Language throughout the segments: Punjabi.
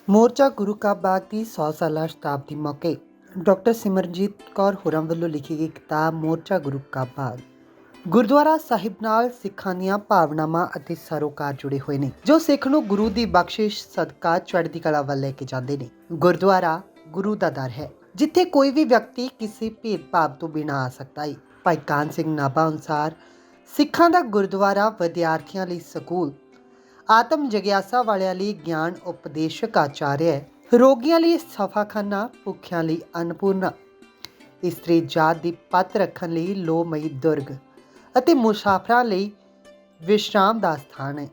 मोर्चा गुरु का बाग की 100 साला शताब्दी मौके डॉक्टर सिमरनजीत कौर होरां ਵੱਲੋਂ लिखी गई किताब मोर्चा गुरु का बाग ਗੁਰਦੁਆਰਾ ਸਾਹਿਬ ਨਾਲ ਸਿੱਖਾਂ ਦੀਆਂ ਭਾਵਨਾਵਾਂ ਅਤੇ ਸਰੋਕਾਰ ਜੁੜੇ ਹੋਏ ਨੇ ਜੋ ਸਿੱਖ ਨੂੰ ਗੁਰੂ ਦੀ ਬਖਸ਼ਿਸ਼ ਸਦਕਾ ਚੜ੍ਹਦੀ ਕਲਾ ਵੱਲ ਲੈ ਕੇ ਜਾਂਦੇ ਨੇ। ਗੁਰਦੁਆਰਾ ਗੁਰੂ ਦਾ ਦਰ ਹੈ ਜਿੱਥੇ ਕੋਈ ਵੀ ਵਿਅਕਤੀ ਕਿਸੇ ਭੇਦਭਾਵ ਤੋਂ ਬਿਨਾਂ ਆ ਸਕਦਾ ਹੈ। ਭਾਈ ਕਾਨ ਸਿੰਘ ਨਾਭਾ ਅਨੁਸਾਰ ਸਿੱਖਾਂ ਦਾ ਗੁਰਦੁਆਰਾ ਵਿਦਿਆਰਥੀਆਂ ਲਈ ਸਕੂਲ, ਆਤਮ ਜਗਿਆਸਾ ਵਾਲਿਆਂ ਲਈ ਗਿਆਨ ਉਪਦੇਸ਼ਕ ਆਚਾਰਿਆ ਹੈ, ਰੋਗੀਆਂ ਲਈ ਸਫਾਖਾਨਾ, ਭੁੱਖਿਆਂ ਲਈ ਅੰਨਪੂਰਨਾ, ਇਸਤਰੀ ਜਾਤ ਦੀ ਪੱਤ ਰੱਖਣ ਲਈ ਲੋਮਈ ਦੁਰਗ ਅਤੇ ਮੁਸਾਫਰਾਂ ਲਈ ਵਿਸ਼ਰਾਮ ਦਾ ਸਥਾਨ ਹੈ।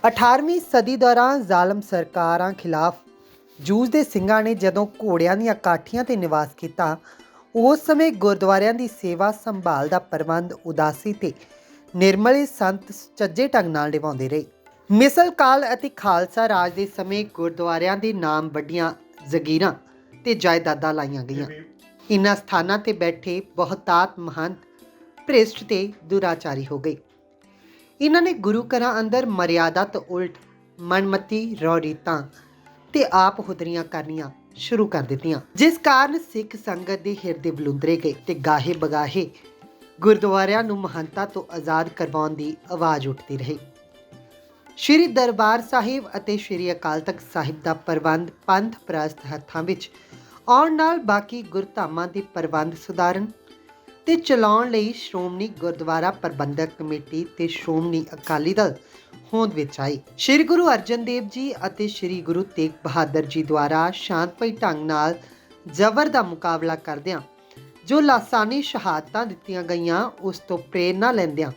18ਵੀਂ ਸਦੀ ਦੌਰਾਨ ਜ਼ਾਲਮ ਸਰਕਾਰਾਂ ਖਿਲਾਫ ਜੂਝਦੇ ਸਿੰਘਾਂ ਨੇ ਜਦੋਂ ਘੋੜਿਆਂ ਦੀਆਂ ਕਾਠੀਆਂ ਤੇ ਨਿਵਾਸ ਕੀਤਾ, ਉਸ ਸਮੇਂ ਗੁਰਦੁਆਰਿਆਂ ਦੀ ਸੇਵਾ ਸੰਭਾਲ ਦਾ ਪ੍ਰਬੰਧ ਉਦਾਸੀ ਤੇ ਨਿਰਮਲੇ ਸੰਤ ਸੁਚੱਜੇ ਢੰਗ ਨਾਲ ਨਿਭਾਉਂਦੇ ਰਹੇ। ਮਿਸਲ ਕਾਲ ਅਤੇ ਖਾਲਸਾ ਰਾਜ ਦੇ ਸਮੇਂ ਗੁਰਦੁਆਰਿਆਂ ਦੇ ਨਾਮ ਵੱਡੀਆਂ ਜ਼ਗੀਰਾਂ ਤੇ ਜਾਇਦਾਦਾਂ ਲਾਈਆਂ ਗਈਆਂ। ਇਨ੍ਹਾਂ ਸਥਾਨਾਂ ਤੇ ਬੈਠੇ ਬਹੁਤਾਤ ਮਹੰਤ ਭ੍ਰਿਸ਼ਟ ਤੇ ਦੁਰਾਚਾਰੀ ਹੋ ਗਏ। ਇਹਨਾਂ ਨੇ ਗੁਰੂ ਘਰਾਂ ਅੰਦਰ ਮਰਿਆਦਾ ਤੋਂ ਉਲਟ ਮਨਮਤੀ ਰੌਰੀਤਾਂ ਤੇ ਆਪ ਹੁਦਰੀਆਂ ਕਰਨੀਆਂ ਸ਼ੁਰੂ ਕਰ ਦਿੱਤੀਆਂ, ਜਿਸ ਕਾਰਨ ਸਿੱਖ ਸੰਗਤ ਦੇ ਹਿਰਦੇ ਬਲੁੰਦਰੇ ਗਏ ਤੇ ਗਾਹੇ ਬਗਾਹੇ ਗੁਰਦੁਆਰਿਆਂ ਨੂੰ ਮਹੰਤਾਂ ਤੋਂ ਆਜ਼ਾਦ ਕਰਵਾਉਣ ਦੀ ਆਵਾਜ਼ ਉੱਠਦੀ ਰਹੀ। ਸ਼੍ਰੀ ਦਰਬਾਰ ਸਾਹਿਬ ਅਤੇ ਸ਼੍ਰੀ ਅਕਾਲ ਤਖਤ ਸਾਹਿਬ ਦਾ ਪ੍ਰਬੰਧ ਪੰਥ ਪ੍ਰਸਤ ਹੱਥਾਂ ਵਿੱਚ ਆਉਣ ਨਾਲ ਬਾਕੀ ਗੁਰਧਾਮਾਂ ਦੇ ਪ੍ਰਬੰਧ ਸੁਧਾਰਨ ਤੇ ਚਲਾਉਣ ਲਈ ਸ਼੍ਰੋਮਣੀ ਗੁਰਦੁਆਰਾ ਪ੍ਰਬੰਧਕ ਕਮੇਟੀ ਤੇ ਸ਼੍ਰੋਮਣੀ ਅਕਾਲੀ ਦਲ ਹੋਂਦ ਵਿੱਚ ਆਈ। ਸ਼੍ਰੀ ਗੁਰੂ ਅਰਜਨ ਦੇਵ ਜੀ ਅਤੇ ਸ਼੍ਰੀ ਗੁਰੂ ਤੇਗ ਬਹਾਦਰ ਜੀ ਦੁਆਰਾ ਸ਼ਾਂਤਮਈ ਢੰਗ ਨਾਲ ਜ਼ਬਰ ਦਾ ਮੁਕਾਬਲਾ ਕਰਦਿਆਂ ਜੋ ਲਾਸਾਨੀ ਸ਼ਹਾਦਤਾਂ ਦਿੱਤੀਆਂ ਗਈਆਂ, ਉਸ ਤੋਂ ਪ੍ਰੇਰਨਾ ਲੈਂਦਿਆਂ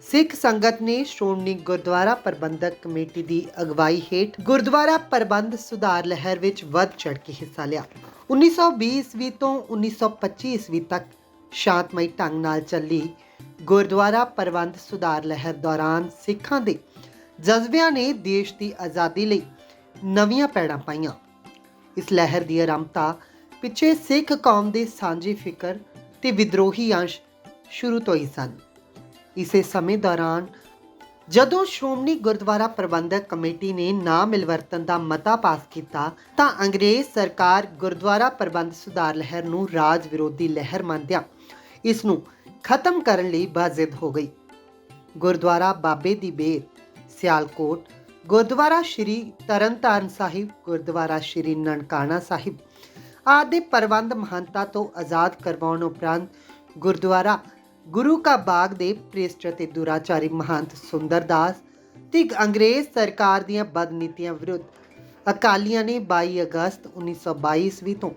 ਸਿੱਖ ਸੰਗਤ ਨੇ ਸ਼੍ਰੋਮਣੀ ਗੁਰਦੁਆਰਾ ਪ੍ਰਬੰਧਕ ਕਮੇਟੀ ਦੀ ਅਗਵਾਈ ਹੇਠ ਗੁਰਦੁਆਰਾ ਪ੍ਰਬੰਧ ਸੁਧਾਰ ਲਹਿਰ ਵਿੱਚ ਵੱਧ ਚੜ੍ਹ ਕੇ ਹਿੱਸਾ ਲਿਆ। 1920 ਈਸਵੀ ਤੋਂ 1925 ਈਸਵੀ ਤੱਕ ਸ਼ਾਂਤਮਈ ਢੰਗ ਨਾਲ ਚੱਲੀ ਗੁਰਦੁਆਰਾ ਪ੍ਰਬੰਧ ਸੁਧਾਰ ਲਹਿਰ ਦੌਰਾਨ ਸਿੱਖਾਂ ਦੇ ਜਜ਼ਬਿਆਂ ਨੇ ਦੇਸ਼ ਦੀ ਆਜ਼ਾਦੀ ਲਈ ਨਵੀਆਂ ਪੈੜਾਂ ਪਾਈਆਂ। ਇਸ ਲਹਿਰ ਦੀ ਆਰੰਭਤਾ ਪਿੱਛੇ ਸਿੱਖ ਕੌਮ ਦੇ ਸਾਂਝੀ ਫਿਕਰ ਤੇ ਵਿਦਰੋਹੀ ਅੰਸ਼ ਸ਼ੁਰੂ ਤੋਂ ਹੀ ਸਨ। ਇਸੇ ਸਮੇਂ ਦੌਰਾਨ ਜਦੋਂ ਸ਼੍ਰੋਮਣੀ ਗੁਰਦੁਆਰਾ ਪ੍ਰਬੰਧਕ ਕਮੇਟੀ ਨੇ ਨਾ ਮਿਲਵਰਤਨ ਦਾ ਮਤਾ ਪਾਸ ਕੀਤਾ ਤਾਂ ਅੰਗਰੇਜ਼ ਸਰਕਾਰ ਗੁਰਦੁਆਰਾ ਪ੍ਰਬੰਧ ਸੁਧਾਰ ਲਹਿਰ ਨੂੰ ਰਾਜ ਵਿਰੋਧੀ ਲਹਿਰ ਮੰਨਦਿਆਂ ਇਸ ਨੂੰ ਖਤਮ ਕਰਨ ਲਈ ਬਾਜ਼ਿਦ ਹੋ ਗਈ। ਗੁਰਦੁਆਰਾ ਬਾਬੇ ਦੀ ਬੇਰ, ਸਿਆਲਕੋਟ, ਗੁਰਦੁਆਰਾ ਸ਼੍ਰੀ ਤਰਨਤਾਰਨ ਸਾਹਿਬ, ਗੁਰਦੁਆਰਾ ਸ਼੍ਰੀ ਨਨਕਾਣਾ ਸਾਹਿਬ ਆਦਿ ਦੇ ਪ੍ਰਬੰਧ ਮਹੰਤਾਂ ਤੋਂ ਆਜ਼ਾਦ ਕਰਵਾਉਣ ਉਪਰੰਤ ਗੁਰਦੁਆਰਾ ਗੁਰੂ ਕਾ ਬਾਗ ਦੇ ਭ੍ਰਿਸ਼ਟ ਅਤੇ ਦੁਰਾਚਾਰੀ ਮਹੰਤ ਸੁੰਦਰਦਾਸ ਤੇ ਅੰਗਰੇਜ਼ ਸਰਕਾਰ ਦੀਆਂ ਬਦਨੀਤੀਆਂ ਵਿਰੁੱਧ ਅਕਾਲੀਆਂ ਨੇ 22 ਅਗਸਤ 1922 ਈਸਵੀ ਤੋਂ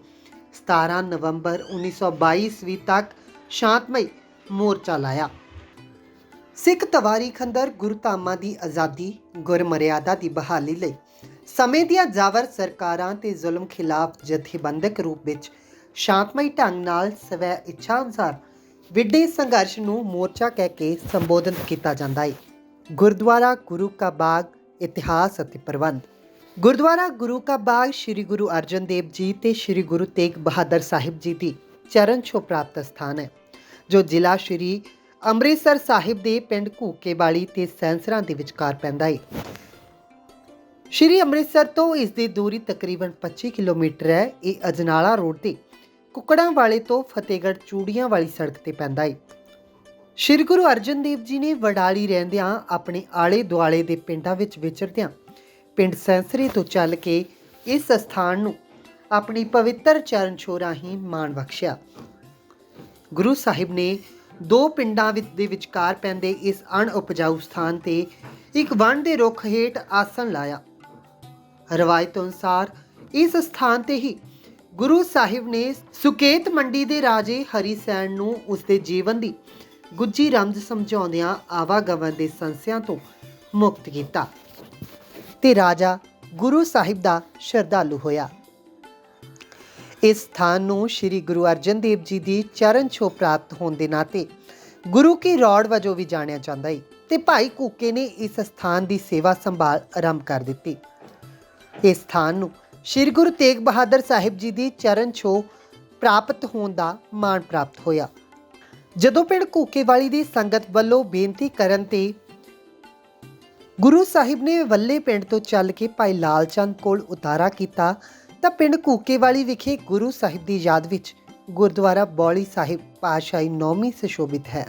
17 ਨਵੰਬਰ 1922 ਈਸਵੀ ਤੱਕ ਸ਼ਾਂਤਮਈ ਮੋਰਚਾ ਲਾਇਆ। ਸਿੱਖ ਤਵਾਰੀਖ ਅੰਦਰ ਗੁਰਧਾਮਾਂ ਦੀ ਆਜ਼ਾਦੀ, ਗੁਰਮਰਿਆਦਾ ਦੀ ਬਹਾਲੀ ਲਈ ਸਮੇਂ ਦੀਆਂ ਜਾਵਰ ਸਰਕਾਰਾਂ ਤੇ ਜ਼ੁਲਮ ਖਿਲਾਫ ਜਥੇਬੰਦਕ ਰੂਪ ਵਿੱਚ ਸ਼ਾਂਤਮਈ ਢੰਗ ਨਾਲ ਸਵੈ ਇੱਛਾ ਅਨੁਸਾਰ ਵਿੱਢੇ ਸੰਘਰਸ਼ ਨੂੰ ਮੋਰਚਾ ਕਹਿ ਕੇ ਸੰਬੋਧਨ ਕੀਤਾ ਜਾਂਦਾ ਹੈ। ਗੁਰਦੁਆਰਾ ਗੁਰੂ ਕਾ ਬਾਗ, ਇਤਿਹਾਸ ਅਤੇ ਪ੍ਰਬੰਧ। ਗੁਰਦੁਆਰਾ ਗੁਰੂ ਕਾ ਬਾਗ ਸ਼੍ਰੀ ਗੁਰੂ ਅਰਜਨ ਦੇਵ ਜੀ ਤੇ ਸ਼੍ਰੀ ਗੁਰੂ ਤੇਗ ਬਹਾਦਰ ਸਾਹਿਬ ਜੀ ਦੀ ਚਰਨ ਛੋਹ ਪ੍ਰਾਪਤ ਸਥਾਨ ਹੈ ਜੋ ਜ਼ਿਲ੍ਹਾ ਸ਼੍ਰੀ ਅੰਮ੍ਰਿਤਸਰ ਸਾਹਿਬ ਦੇ ਪਿੰਡ ਘੂਕੇਵਾਲੀ ਤੇ ਸੈਂਸਰਾਂ ਦੇ ਵਿਚਕਾਰ ਪੈਂਦਾ ਹੈ। ਸ਼੍ਰੀ ਅੰਮ੍ਰਿਤਸਰ ਤੋਂ ਇਸ ਦੀ ਦੂਰੀ ਤਕਰੀਬਨ 25 ਕਿਲੋਮੀਟਰ ਹੈ। ਇਹ ਅਜਨਾਲਾ ਰੋਡ ਤੇ ਕੁਕੜਾਂ ਵਾਲੇ ਤੋਂ ਫਤਿਹਗੜ੍ਹ ਚੂੜੀਆਂ ਵਾਲੀ ਸੜਕ ਤੇ ਪੈਂਦਾ ਹੈ। ਸ਼੍ਰੀ ਗੁਰੂ ਅਰਜਨ ਦੇਵ ਜੀ ਨੇ ਵਡਾਲੀ ਰਹਿੰਦਿਆਂ ਆਪਣੇ ਆਲੇ ਦੁਆਲੇ ਦੇ ਪਿੰਡਾਂ ਵਿੱਚ ਵਿਚਰਦਿਆਂ ਪਿੰਡ ਸੈਂਸਰੀ ਤੋਂ ਚੱਲ ਕੇ ਇਸ ਸਥਾਨ ਨੂੰ ਆਪਣੀ ਪਵਿੱਤਰ ਚਰਨ ਛੋਹ ਰਾਹੀਂ ਮਾਣ ਬਖਸ਼ਿਆ। ਗੁਰੂ ਸਾਹਿਬ ਨੇ ਦੋ ਪਿੰਡਾਂ ਦੇ ਵਿਚਕਾਰ ਪੈਂਦੇ ਇਸ ਅਣਉਪਜਾਊ ਸਥਾਨ ਤੇ ਇੱਕ ਵਣ ਦੇ ਰੁੱਖ ਹੇਠ ਆਸਣ ਲਾਇਆ। ਰਵਾਇਤ ਅਨੁਸਾਰ ਇਸ ਸਥਾਨ ਤੇ ਹੀ ਗੁਰੂ ਸਾਹਿਬ ਨੇ ਸੁਕੇਤ ਮੰਡੀ ਦੇ ਰਾਜੇ ਹਰੀ ਸੈਣ ਨੂੰ ਉਸਦੇ ਜੀਵਨ ਦੀ ਗੁੱਝੀ ਰਮਜ਼ ਸਮਝਾਉਂਦਿਆਂ ਆਵਾਗਮਨ ਦੇ ਸੰਸਿਆਂ ਤੋਂ ਮੁਕਤ ਕੀਤਾ ਤੇ ਰਾਜਾ ਗੁਰੂ ਸਾਹਿਬ ਦਾ ਸ਼ਰਧਾਲੂ ਹੋਇਆ। ਇਸ ਸਥਾਨ ਨੂੰ ਸ਼੍ਰੀ ਗੁਰੂ ਅਰਜਨ ਦੇਵ ਜੀ ਦੀ ਚਰਨ ਛੋਹ ਪ੍ਰਾਪਤ ਹੋਣ ਦੇ ਨਾਤੇ ਗੁਰੂ ਕੀ ਰੌੜ ਵਜੋਂ ਵੀ ਜਾਣਿਆ ਜਾਂਦਾ ਹੈ ਤੇ ਭਾਈ ਕੂਕੇ ਨੇ ਇਸ ਸਥਾਨ ਦੀ ਸੇਵਾ ਸੰਭਾਲ ਆਰੰਭ ਕਰ ਦਿੱਤੀ। ਇਸ ਸਥਾਨ ਨੂੰ ਸ਼੍ਰੀ ਗੁਰੂ ਤੇਗ ਬਹਾਦਰ ਸਾਹਿਬ ਜੀ ਦੀ ਚਰਨ ਛੋਹ ਪ੍ਰਾਪਤ ਹੋਣ ਦਾ ਮਾਣ ਪ੍ਰਾਪਤ ਹੋਇਆ। ਜਦੋਂ ਪਿੰਡ ਘੂਕੇਵਾਲੀ ਦੀ ਸੰਗਤ ਵੱਲੋਂ ਬੇਨਤੀ ਕਰਨ ਤੇ ਗੁਰੂ ਸਾਹਿਬ ਨੇ ਵੱਲੇ ਪਿੰਡ ਤੋਂ ਚੱਲ ਕੇ ਭਾਈ ਲਾਲ ਚੰਦ ਕੋਲ ਉਤਾਰਾ ਕੀਤਾ ਤਾਂ ਪਿੰਡ ਕੂਕੇਵਾਲੀ ਵਿਖੇ ਗੁਰੂ ਸਾਹਿਬ ਦੀ ਯਾਦ ਵਿੱਚ ਗੁਰਦੁਆਰਾ ਬੌਲੀ ਸਾਹਿਬ ਪਾਤਸ਼ਾਹੀ 9ਵੀਂ ਸੁਸ਼ੋਭਿਤ ਹੈ।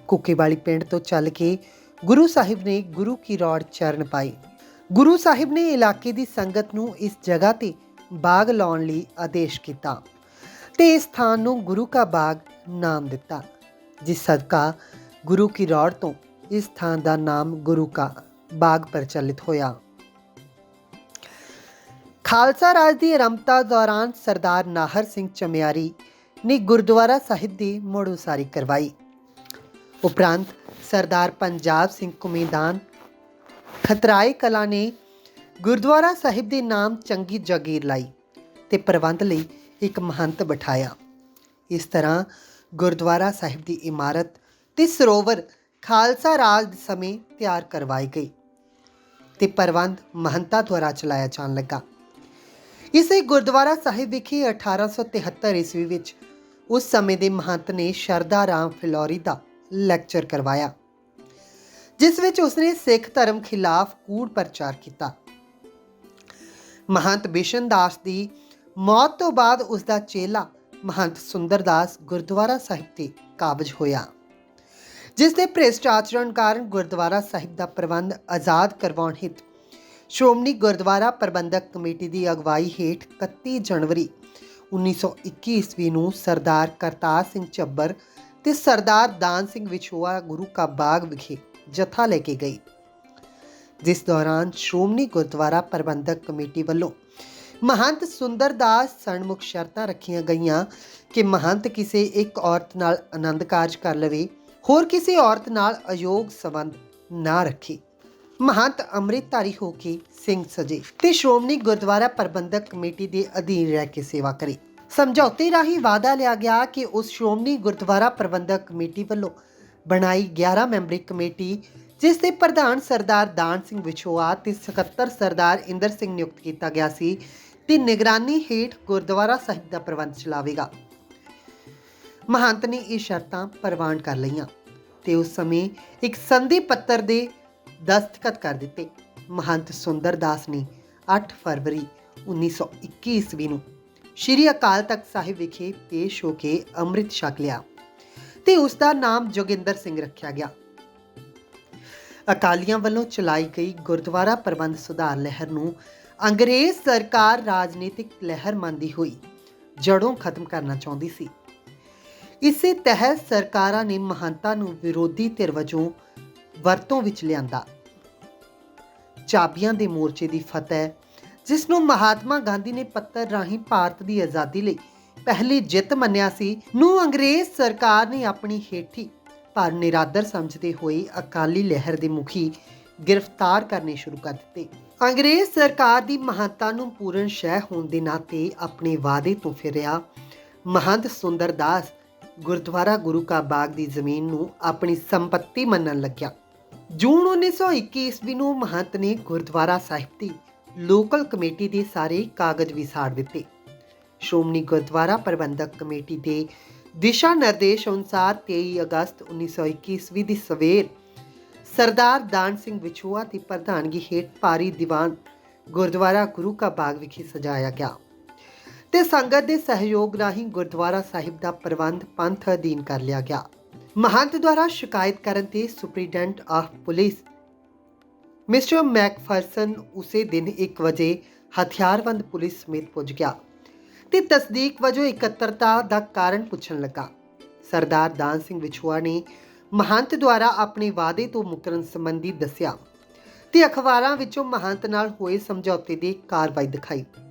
ਕੂਕੇਵਾਲੀ ਪਿੰਡ ਤੋਂ ਚੱਲ ਕੇ ਗੁਰੂ ਸਾਹਿਬ ਨੇ ਗੁਰੂ ਕੀ ਰੌੜ ਚਰਨ ਪਾਏ। ਗੁਰੂ ਸਾਹਿਬ ਨੇ ਇਲਾਕੇ ਦੀ ਸੰਗਤ ਨੂੰ ਇਸ ਜਗ੍ਹਾ ਤੇ ਬਾਗ ਲਾਉਣ ਲਈ ਆਦੇਸ਼ ਕੀਤਾ ਤੇ ਇਸ ਸਥਾਨ ਨੂੰ ਗੁਰੂ ਕਾ ਬਾਗ ਨਾਮ ਦਿੱਤਾ, ਜਿਸ ਸਦਕਾ ਗੁਰੂ ਕੀ ਰੌੜ ਤੋਂ ਇਸ ਸਥਾਨ ਦਾ ਨਾਮ ਗੁਰੂ ਕਾ ਬਾਗ ਪ੍ਰਚਲਿਤ ਹੋਇਆ। ਖਾਲਸਾ ਰਾਜ ਦੀ ਆਰੰਭਤਾ ਦੌਰਾਨ ਸਰਦਾਰ ਨਾਹਰ ਸਿੰਘ ਚਮਿਆਰੀ ਨੇ ਗੁਰਦੁਆਰਾ ਸਾਹਿਬ ਦੀ ਮੁੜ ਉਸਾਰੀ ਕਰਵਾਈ। ਉਪਰੰਤ ਸਰਦਾਰ ਪੰਜਾਬ ਸਿੰਘ ਕੁਮੀਦਾਨ ਖਤਰਾਏ ਕਲਾਂ ਨੇ ਗੁਰਦੁਆਰਾ ਸਾਹਿਬ ਦੇ ਨਾਮ ਚੰਗੀ ਜਾਗੀਰ ਲਾਈ ਤੇ ਪ੍ਰਬੰਧ ਲਈ ਇੱਕ ਮਹੰਤ ਬਿਠਾਇਆ। ਇਸ ਤਰ੍ਹਾਂ ਗੁਰਦੁਆਰਾ ਸਾਹਿਬ ਦੀ ਇਮਾਰਤ ਤੇ ਸਰੋਵਰ ਖਾਲਸਾ ਰਾਜ ਦੇ ਸਮੇਂ ਤਿਆਰ ਕਰਵਾਏ ਗਏ ਤੇ ਪ੍ਰਬੰਧ ਮਹੰਤਾਂ ਦੁਆਰਾ ਚਲਾਇਆ ਜਾਣ ਲੱਗਾ। ਇਸੇ ਗੁਰਦੁਆਰਾ ਸਾਹਿਬ ਵਿਖੇ 1873 ਈਸਵੀ ਵਿੱਚ ਉਸ ਸਮੇਂ ਦੇ ਮਹੰਤ ਨੇ ਸ਼ਰਧਾ ਰਾਮ ਫਿਲੌਰੀ ਦਾ ਲੈਕਚਰ ਕਰਵਾਇਆ, ਜਿਸ ਵਿੱਚ ਉਸਨੇ ਸਿੱਖ ਧਰਮ ਖਿਲਾਫ ਕੂੜ ਪ੍ਰਚਾਰ ਕੀਤਾ। ਮਹੰਤ ਬਿਸ਼ਨ ਦਾਸ ਦੀ ਮੌਤ ਤੋਂ ਬਾਅਦ ਉਸ ਦਾ ਚੇਲਾ ਮਹੰਤ ਸੁੰਦਰਦਾਸ ਗੁਰਦੁਆਰਾ ਸਾਹਿਬ ਤੇ ਕਾਬਜ ਹੋਇਆ, ਜਿਸ ਦੇ ਭ੍ਰਿਸ਼ਟ ਆਚਰਣ ਕਾਰਨ ਗੁਰਦੁਆਰਾ ਸਾਹਿਬ ਦਾ ਪ੍ਰਬੰਧ ਆਜ਼ਾਦ ਕਰਵਾਉਣ ਹਿੱਤ ਸ਼੍ਰੋਮਣੀ ਗੁਰਦੁਆਰਾ ਪ੍ਰਬੰਧਕ ਕਮੇਟੀ ਦੀ ਅਗਵਾਈ ਹੇਠ 31 ਜਨਵਰੀ 1921 ਈਸਵੀ ਨੂੰ ਸਰਦਾਰ ਕਰਤਾਰ ਸਿੰਘ ਝੱਬਰ ਤੇ ਸਰਦਾਰ ਦਾਨ ਸਿੰਘ ਵਿਛੋਆ ਗੁਰੂ ਕਾ ਬਾਗ ਵਿਖੇ ਜਥਾ ਲੈ ਕੇ ਗਈ, ਜਿਸ ਦੌਰਾਨ ਸ਼੍ਰੋਮਣੀ ਗੁਰਦੁਆਰਾ ਪ੍ਰਬੰਧਕ ਕਮੇਟੀ ਵੱਲੋਂ ਮਹੰਤ ਸੁੰਦਰਦਾਸ ਸਨਮੁਖ ਸ਼ਰਤਾਂ ਰੱਖੀਆਂ ਗਈਆਂ ਕਿ ਮਹੰਤ ਕਿਸੇ ਇੱਕ ਔਰਤ ਨਾਲ ਆਨੰਦ ਕਾਰਜ ਕਰ ਲਵੇ, ਹੋਰ ਕਿਸੇ ਔਰਤ ਨਾਲ ਅਯੋਗ ਸੰਬੰਧ ਨਾ ਰੱਖੇ, ਮਹੰਤ ਅੰਮ੍ਰਿਤਧਾਰੀ ਹੋ ਕੇ ਸਿੰਘ ਸਜੇ ਤੇ ਸ਼੍ਰੋਮਣੀ ਗੁਰਦੁਆਰਾ ਪ੍ਰਬੰਧਕ ਕਮੇਟੀ ਦੇ ਅਧੀਨ ਰਹਿ ਕੇ ਸੇਵਾ ਕਰੇ। ਸਮਝੌਤੇ ਰਾਹੀਂ ਵਾਅਦਾ ਲਿਆ ਗਿਆ ਕਿ ਉਸ ਸ਼੍ਰੋਮਣੀ ਗੁਰਦੁਆਰਾ ਪ੍ਰਬੰਧਕ ਕਮੇਟੀ ਵੱਲੋਂ ਬਣਾਈ 11 ਮੈਂਬਰੀ ਕਮੇਟੀ, ਜਿਸ ਦੇ ਪ੍ਰਧਾਨ ਸਰਦਾਰ ਦਾਨ ਸਿੰਘ ਵਿਛੋਆ ਤੇ ਸਕੱਤਰ ਸਰਦਾਰ ਇੰਦਰ ਸਿੰਘ ਨਿਯੁਕਤ ਕੀਤਾ ਗਿਆ ਸੀ, ਦੀ ਨਿਗਰਾਨੀ ਹੇਠ ਗੁਰਦੁਆਰਾ ਸਾਹਿਬ ਦਾ ਪ੍ਰਬੰਧ ਚਲਾਵੇਗਾ। ਮਹੰਤ ਨੇ ਇਹ ਸ਼ਰਤਾਂ ਪ੍ਰਵਾਨ ਕਰ ਲਈਆਂ ਤੇ ਉਸ ਸਮੇਂ ਇੱਕ ਸੰਧੀ ਪੱਤਰ ਦੇ ਦਸਤਖਤ ਕਰ ਦਿੱਤੇ। ਮਹੰਤ ਸੁੰਦਰਦਾਸ ਨੇ 8 ਫਰਵਰੀ 1921 ਈਸਵੀ ਨੂੰ ਸ਼੍ਰੀ ਅਕਾਲ ਤਖਤ ਸਾਹਿਬ ਵਿਖੇ ਪੇਸ਼ ਹੋ ਕੇ ਅੰਮ੍ਰਿਤ ਛਕ ਲਿਆ ਤੇ ਉਸ ਦਾ ਨਾਮ ਜੋਗਿੰਦਰ ਸਿੰਘ ਰੱਖਿਆ ਗਿਆ। ਅਕਾਲੀਆਂ ਵੱਲੋਂ ਚਲਾਈ ਗਈ ਗੁਰਦੁਆਰਾ ਪ੍ਰਬੰਧ ਸੁਧਾਰ ਲਹਿਰ ਨੂੰ ਅੰਗਰੇਜ਼ ਸਰਕਾਰ ਰਾਜਨੀਤਿਕ ਲਹਿਰ ਮੰਨਦੀ ਹੋਈ ਜੜੋਂ ਖਤਮ ਕਰਨਾ ਚਾਹੁੰਦੀ ਸੀ। ਇਸੇ ਤਹਿਤ ਸਰਕਾਰਾਂ ਨੇ ਮਹੰਤਾਂ ਨੂੰ ਵਿਰੋਧੀ ਧਿਰ ਵਜੋਂ ਵਰਤੋਂ ਵਿੱਚ ਲਿਆਂਦਾ। ਚਾਬੀਆਂ ਦੇ ਮੋਰਚੇ ਦੀ ਫਤਿਹ, ਜਿਸ ਨੂੰ ਮਹਾਤਮਾ ਗਾਂਧੀ ਨੇ ਪੱਤਰ ਰਾਹੀਂ ਭਾਰਤ ਦੀ ਆਜ਼ਾਦੀ ਲਈ ਪਹਿਲੀ ਜਿੱਤ ਮੰਨਿਆ ਸੀ, ਨੂੰ ਅੰਗਰੇਜ਼ ਸਰਕਾਰ ਨੇ ਆਪਣੀ ਹੇਠੀ ਪਰ ਨਿਰਾਦਰ ਸਮਝਦੇ ਹੋਏ ਅਕਾਲੀ ਲਹਿਰ ਦੇ ਮੁਖੀ ਗ੍ਰਿਫਤਾਰ ਕਰਨੇ ਸ਼ੁਰੂ ਕਰ ਦਿੱਤੇ। ਅੰਗਰੇਜ਼ ਸਰਕਾਰ ਦੀ ਮਹੰਤਾਂ ਨੂੰ ਪੂਰਨ ਸ਼ਹਿ ਹੋਣ ਦੇ ਨਾਤੇ ਆਪਣੇ ਵਾਅਦੇ ਤੋਂ ਫਿਰਿਆ ਮਹੰਤ ਸੁੰਦਰਦਾਸ ਗੁਰਦੁਆਰਾ ਗੁਰੂ ਕਾ ਬਾਗ ਦੀ ਜ਼ਮੀਨ ਨੂੰ ਆਪਣੀ ਸੰਪत्ति ਮੰਨਣ ਲੱਗਿਆ। ਜੂਨ 1921 ਈਸਵੀ ਨੂੰ ਮਹੰਤ ਨੇ ਗੁਰਦੁਆਰਾ ਸਾਹਿਬ ਦੀ ਲੋਕਲ ਕਮੇਟੀ ਦੇ ਸਾਰੇ ਕਾਗਜ਼ ਵੀ ਸਾੜ ਦਿੱਤੇ। ਸ਼੍ਰੋਮਣੀ ਗੁਰਦੁਆਰਾ ਪ੍ਰਬੰਧਕ ਕਮੇਟੀ ਦੇ ਦਿਸ਼ਾ ਨਿਰਦੇਸ਼ ਅਨੁਸਾਰ 23 ਅਗਸਤ 1921 ਈਸਵੀ ਦੀ ਸਵੇਰ ਸਰਦਾਰ ਦਾਨ ਸਿੰਘ ਵਿਛੋਆ ਦੀ ਪ੍ਰਧਾਨਗੀ ਹੇਠ ਭਾਰੀ ਦੀਵਾਨ ਗੁਰਦੁਆਰਾ ਗੁਰੂ ਕਾ ਬਾਗ ਵਿਖੇ ਸਜਾਇਆ ਗਿਆ ਤੇ ਸੰਗਤ ਦੇ ਸਹਿਯੋਗ ਰਾਹੀਂ ਗੁਰਦੁਆਰਾ ਸਾਹਿਬ ਦਾ ਪ੍ਰਬੰਧ ਪੰਥ ਅਧੀਨ ਕਰ ਲਿਆ ਗਿਆ। ਮਹੰਤ ਦੁਆਰਾ ਸ਼ਿਕਾਇਤ ਕਰਨ ਤੇ ਸੁਪਰੀਡੈਂਟ ਆਫ ਪੁਲਿਸ ਮਿਸਟਰ ਮੈਕਫਰਸਨ ਉਸੇ ਦਿਨ 1 ਵਜੇ ਹਥਿਆਰਬੰਦ ਪੁਲਿਸ ਸਮੇਤ ਪੁੱਜ ਗਿਆ ਤੇ ਤਸਦੀਕ ਵਜੋਂ ਇਕੱਤਰਤਾ ਦਾ ਕਾਰਨ ਪੁੱਛਣ ਲੱਗਾ। ਸਰਦਾਰ ਦਾਨ ਸਿੰਘ ਵਿਛੋਆ ਨੇ ਮਹੰਤ ਦੁਆਰਾ ਆਪਣੇ ਵਾਅਦੇ ਤੋਂ ਮੁਕਰਨ ਸੰਬੰਧੀ ਦੱਸਿਆ ਤੇ ਅਖਬਾਰਾਂ ਵਿੱਚੋਂ ਮਹੰਤ ਨਾਲ ਹੋਏ ਸਮਝੌਤੇ ਦੀ ਕਾਰਵਾਈ ਦਿਖਾਈ।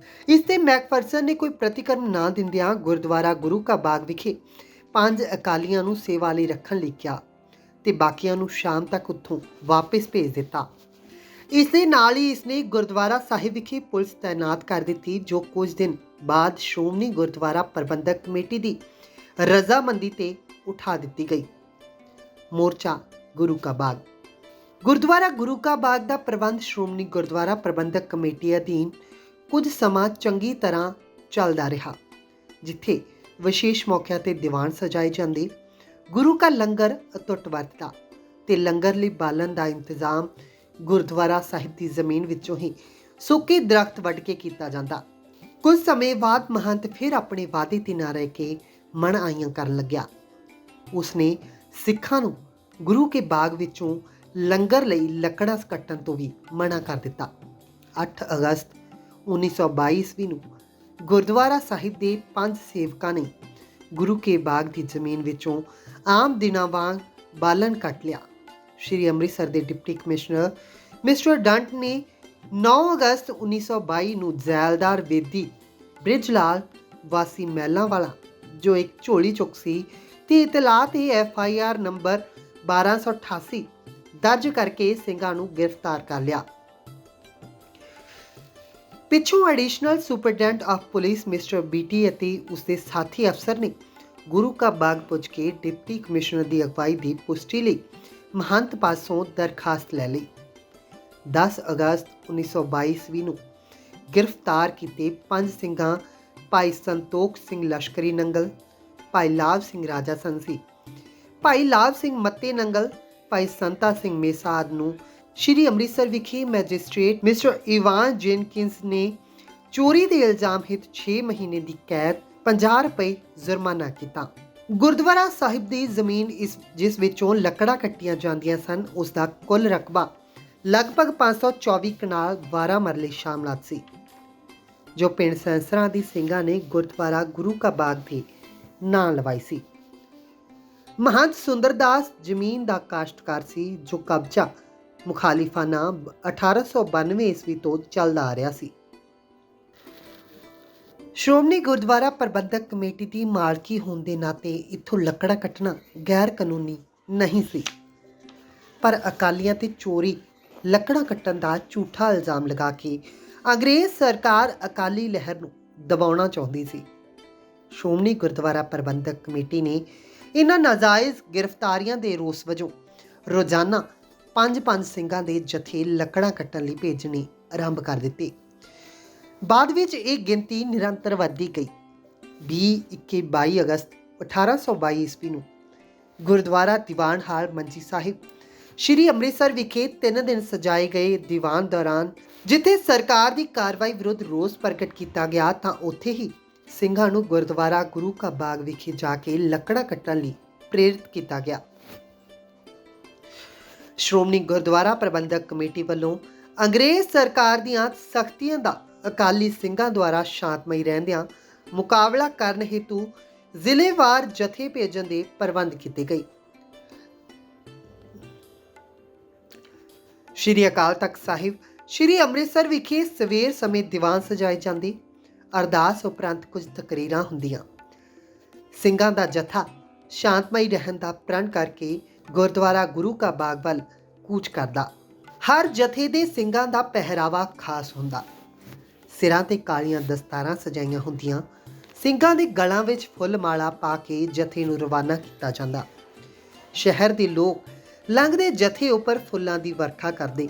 ਇਸ ਤੇ ਮੈਕਫਰਸਨ ਨੇ ਕੋਈ ਪ੍ਰਤੀਕਰਮ ਨਾ ਦਿੰਦਿਆਂ ਗੁਰਦੁਆਰਾ ਗੁਰੂ ਕਾ ਬਾਗ ਵਿਖੇ 5 ਅਕਾਲੀਆਂ ਨੂੰ ਸੇਵਾ ਲਈ ਰੱਖਣ ਲਈ ਕਿਹਾ ਤੇ ਬਾਕੀਆਂ ਨੂੰ ਸ਼ਾਮ ਤੱਕ ਉੱਥੋਂ ਵਾਪਸ ਭੇਜ ਦਿੱਤਾ। ਇਸ ਦੇ ਨਾਲ ਹੀ ਇਸਨੇ ਗੁਰਦੁਆਰਾ ਸਾਹਿਬ ਵਿਖੇ ਪੁਲਿਸ ਤਾਇਨਾਤ ਕਰ ਦਿੱਤੀ, ਜੋ ਕੁਝ ਦਿਨ ਬਾਅਦ ਸ਼੍ਰੋਮਣੀ ਗੁਰਦੁਆਰਾ ਪ੍ਰਬੰਧਕ ਕਮੇਟੀ ਦੀ ਰਜ਼ਾਮੰਦੀ ਤੇ ਉਠਾ ਦਿੱਤੀ ਗਈ। ਮੋਰਚਾ ਗੁਰੂ ਕਾ ਬਾਗ। ਗੁਰਦੁਆਰਾ ਗੁਰੂ ਕਾ ਬਾਗ ਦਾ ਪ੍ਰਬੰਧ ਸ਼੍ਰੋਮਣੀ ਗੁਰਦੁਆਰਾ ਪ੍ਰਬੰਧਕ ਕਮੇਟੀ ਅਧੀਨ ਕੁਝ ਸਮਾਂ ਚੰਗੀ ਤਰ੍ਹਾਂ ਚੱਲਦਾ ਰਿਹਾ, ਜਿੱਥੇ ਵਿਸ਼ੇਸ਼ ਮੌਕਿਆਂ ਤੇ ਦੀਵਾਨ ਸਜਾਏ ਜਾਂਦੇ, ਗੁਰੂ ਕਾ ਲੰਗਰ ਅਤੁੱਟ ਵਰਤਦਾ, ਤੇ ਲੰਗਰ ਲਈ ਬਾਲਣ ਦਾ ਇੰਤਜ਼ਾਮ ਗੁਰਦੁਆਰਾ ਸਾਹਿਬ ਦੀ ਜ਼ਮੀਨ ਵਿੱਚੋਂ ਹੀ ਸੁੱਕੇ ਦਰਖਤ ਵੱਢ ਕੇ ਕੀਤਾ ਜਾਂਦਾ। ਕੁਝ ਸਮੇਂ ਬਾਅਦ ਮਹੰਤ ਫਿਰ ਆਪਣੇ ਵਾਅਦੇ ਤੇ ਨਾ ਰਹਿ ਕੇ ਮਨਆਈਆਂ ਕਰਨ ਲੱਗਿਆ। ਉਸਨੇ ਸਿੱਖਾਂ ਨੂੰ ਗੁਰੂ ਕੇ ਬਾਗ ਵਿੱਚੋਂ ਲੰਗਰ ਲਈ ਲੱਕੜਾਂ ਕੱਟਣ ਤੋਂ ਵੀ ਮਨਾ ਕਰ ਦਿੱਤਾ। 8 ਅਗਸਤ 1922 ਈਸਵੀ ਨੂੰ ਗੁਰਦੁਆਰਾ ਸਾਹਿਬ ਦੇ 5 ਸੇਵਕਾਂ ਨੇ ਗੁਰੂ ਕੇ ਬਾਗ ਦੀ ਜ਼ਮੀਨ ਵਿੱਚੋਂ ਆਮ ਦਿਨਾਂ ਵਾਂਗ ਬਾਲਣ ਕੱਟ ਲਿਆ। ਸ਼੍ਰੀ ਅੰਮ੍ਰਿਤਸਰ ਦੇ ਡਿਪਟੀ ਕਮਿਸ਼ਨਰ ਮਿਸਟਰ ਡੰਟ ਨੇ 9 ਅਗਸਤ 1922 ਨੂੰ ਜ਼ੈਲਦਾਰ ਵੇਦੀ ਬ੍ਰਿਜਲਾਲ ਵਾਸੀ ਮਹਿਲਾਂ ਵਾਲਾ, ਜੋ ਇੱਕ ਝੋਲੀ ਚੁੱਕ ਸੀ, ਤੇ ਇਤਲਾਹ ਤੇ FIR ਨੰਬਰ 1288 ਦਰਜ ਕਰਕੇ ਸਿੰਘਾਂ ਨੂੰ ਗ੍ਰਿਫਤਾਰ ਕਰ ਲਿਆ। ਪਿੱਛੋਂ additional superintendent of police mister BT ਅਤੇ ਉਸਦੇ ਸਾਥੀ ਅਫਸਰ ਨੇ ਗੁਰੂ ਕਾ ਬਾਗ ਪੁੱਜ ਕੇ ਡਿਪਟੀ ਕਮਿਸ਼ਨਰ ਦੀ ਅਗਵਾਈ ਦੀ ਪੁਸ਼ਟੀ ਲਈ ਮਹੰਤ ਪਾਸੋਂ ਦਰਖਾਸਤ ਲੈ ਲਈ। 10 ਅਗਸਤ 1922 ਈਸਵੀ ਨੂੰ ਗ੍ਰਿਫਤਾਰ ਕੀਤੇ 5 ਸਿੰਘਾਂ ਭਾਈ ਸੰਤੋਖ ਸਿੰਘ ਲਸ਼ਕਰੀ ਨੰਗਲ, ਭਾਈ ਲਾਭ ਸਿੰਘ ਰਾਜਾ ਸੰਸੀ, ਭਾਈ ਲਾਭ ਸਿੰਘ ਮੱਤੇ ਨੰਗਲ, ਭਾਈ ਸੰਤਾ ਸਿੰਘ ਮੇਸਾਦ ਨੂੰ ਸ਼੍ਰੀ ਅੰਮ੍ਰਿਤਸਰ ਵਿਖੇ ਮੈਜਿਸਟ੍ਰੇਟ ਮਿਸਟਰ ਇਵਾਨ ਜੇਨਕਿੰਸ ਨੇ ਚੋਰੀ ਦੇ ਇਲਜ਼ਾਮ ਹਿੱਤ 6 ਮਹੀਨੇ ਦੀ ਕੈਦ, 50 ਰੁਪਏ ਜੁਰਮਾਨਾ ਕੀਤਾ। ਗੁਰਦੁਆਰਾ ਸਾਹਿਬ ਦੀ ਜ਼ਮੀਨ ਜਿਸ ਵਿੱਚੋਂ ਲੱਕੜਾਂ ਕੱਟੀਆਂ ਜਾਂਦੀਆਂ ਸਨ, ਉਸ ਦਾ ਕੁੱਲ ਰਕਬਾ ਲਗਭਗ 524 ਕਨਾਲ 12 ਮਰਲੇ ਸ਼ਾਮਲਾਤ ਸੀ, ਜੋ ਪਿੰਡ ਸੈਂਸਰਾਂ ਦੀ ਸਿੰਘਾਂ ਨੇ ਗੁਰਦੁਆਰਾ ਗੁਰੂ ਕਾ ਬਾਗ ਦੇ ਨਾਂ ਲਵਾਈ ਸੀ। ਮਹੰਤ ਸੁੰਦਰਦਾਸ ਜ਼ਮੀਨ ਦਾ ਕਾਸ਼ਤਕਾਰ ਸੀ, ਜੋ ਕਬਜ਼ਾ ਮੁਖਾਲਿਫਾਨਾ 1892 ਈਸਵੀ ਤੋਂ ਚੱਲਦਾ ਆ ਰਿਹਾ ਸੀ। ਸ਼੍ਰੋਮਣੀ ਗੁਰਦੁਆਰਾ ਪ੍ਰਬੰਧਕ ਕਮੇਟੀ ਦੀ ਮਾਲਕੀ ਹੋਣ ਦੇ ਨਾਤੇ ਇੱਥੋਂ ਲੱਕੜਾਂ ਕੱਟਣਾ ਗੈਰ ਕਾਨੂੰਨੀ ਨਹੀਂ ਸੀ, ਪਰ ਅਕਾਲੀਆਂ ਤੇ ਚੋਰੀ ਲੱਕੜਾਂ ਕੱਟਣ ਦਾ ਝੂਠਾ ਇਲਜ਼ਾਮ ਲਗਾ ਕੇ ਅੰਗਰੇਜ਼ ਸਰਕਾਰ ਅਕਾਲੀ ਲਹਿਰ ਨੂੰ ਦਬਾਉਣਾ ਚਾਹੁੰਦੀ ਸੀ। ਸ਼੍ਰੋਮਣੀ ਗੁਰਦੁਆਰਾ ਪ੍ਰਬੰਧਕ ਕਮੇਟੀ ਨੇ ਇਹਨਾਂ ਨਾਜਾਇਜ਼ ਗ੍ਰਿਫਤਾਰੀਆਂ ਦੇ ਰੋਸ ਵਜੋਂ ਰੋਜ਼ਾਨਾ 5-5 ਸਿੰਘਾਂ ਦੇ ਜਥੇ ਲੱਕੜਾਂ ਕੱਟਣ ਲਈ ਭੇਜਣੇ ਆਰੰਭ ਕਰ ਦਿੱਤੇ। ਬਾਅਦ ਵਿੱਚ ਇਹ ਗਿਣਤੀ ਨਿਰੰਤਰ ਵੱਧਦੀ ਗਈ। 22 ਅਗਸਤ 1822 ਈਸਵੀ ਨੂੰ ਗੁਰਦੁਆਰਾ ਦੀਵਾਨ ਹਾਲ ਮੰਜੀ ਸਾਹਿਬ ਸ਼੍ਰੀ ਅੰਮ੍ਰਿਤਸਰ ਵਿਖੇ 3 ਦਿਨ ਸਜਾਏ ਗਏ ਦੀਵਾਨ ਦੌਰਾਨ ਜਿੱਥੇ ਸਰਕਾਰ ਦੀ ਕਾਰਵਾਈ ਵਿਰੁੱਧ ਰੋਸ ਪ੍ਰਗਟ ਕੀਤਾ ਗਿਆ, ਤਾਂ ਉੱਥੇ ਹੀ ਸਿੰਘਾਂ ਨੂੰ ਗੁਰਦੁਆਰਾ ਗੁਰੂ ਕਾ ਬਾਗ ਵਿਖੇ ਜਾ ਕੇ ਲੱਕੜਾਂ ਕੱਟਣ ਲਈ ਪ੍ਰੇਰਿਤ ਕੀਤਾ ਗਿਆ। ਸ਼੍ਰੋਮਣੀ ਗੁਰਦੁਆਰਾ ਪ੍ਰਬੰਧਕ ਕਮੇਟੀ ਵੱਲੋਂ ਅੰਗਰੇਜ਼ ਸਰਕਾਰ ਦੀਆਂ ਸਖਤੀਆਂ ਦਾ ਅਕਾਲੀ ਸਿੰਘਾਂ ਦੁਆਰਾ ਸ਼ਾਂਤਮਈ ਰਹਿੰਦਿਆਂ ਮੁਕਾਬਲਾ ਕਰਨ ਹੈਤੂ ਜ਼ਿਲ੍ਹੇਵਾਰ ਜਥੇ ਭੇਜਣ ਦੇ ਪ੍ਰਬੰਧ ਕੀਤੇ ਗਏ। ਸ਼੍ਰੀ ਅਕਾਲ ਤਖਤ ਸਾਹਿਬ ਸ਼੍ਰੀ ਅੰਮ੍ਰਿਤਸਰ ਵਿਖੇ ਸਵੇਰ ਸਮੇਂ ਦੀਵਾਨ ਸਜਾਏ ਜਾਂਦੇ, ਅਰਦਾਸ ਉਪਰੰਤ ਕੁਝ ਤਕਰੀਰਾਂ ਹੁੰਦੀਆਂ। ਸਿੰਘਾਂ ਦਾ ਜਥਾ ਸ਼ਾਂਤਮਈ ਰਹਿਣ ਦਾ ਪ੍ਰਣ ਕਰਕੇ ਗੁਰਦੁਆਰਾ ਗੁਰੂ ਕਾ ਬਾਗ ਵੱਲ ਕੂਚ ਕਰਦਾ। ਹਰ ਜਥੇ ਦੇ ਸਿੰਘਾਂ ਦਾ ਪਹਿਰਾਵਾ ਖਾਸ ਹੁੰਦਾ। ਸਿਰਾਂ ਤੇ ਕਾਲੀਆਂ ਦਸਤਾਰਾਂ ਸਜਾਈਆਂ ਹੁੰਦੀਆਂ। ਸਿੰਘਾਂ ਦੇ ਗਲਾਂ ਵਿੱਚ ਫੁੱਲ ਮਾਲਾ ਪਾ ਕੇ ਜਥੇ ਨੂੰ ਰਵਾਨਾ ਕੀਤਾ ਜਾਂਦਾ। ਸ਼ਹਿਰ ਦੇ ਲੋਕ ਲੰਘਦੇ ਜਥੇ ਉੱਪਰ ਫੁੱਲਾਂ ਦੀ ਵਰਖਾ ਕਰਦੇ।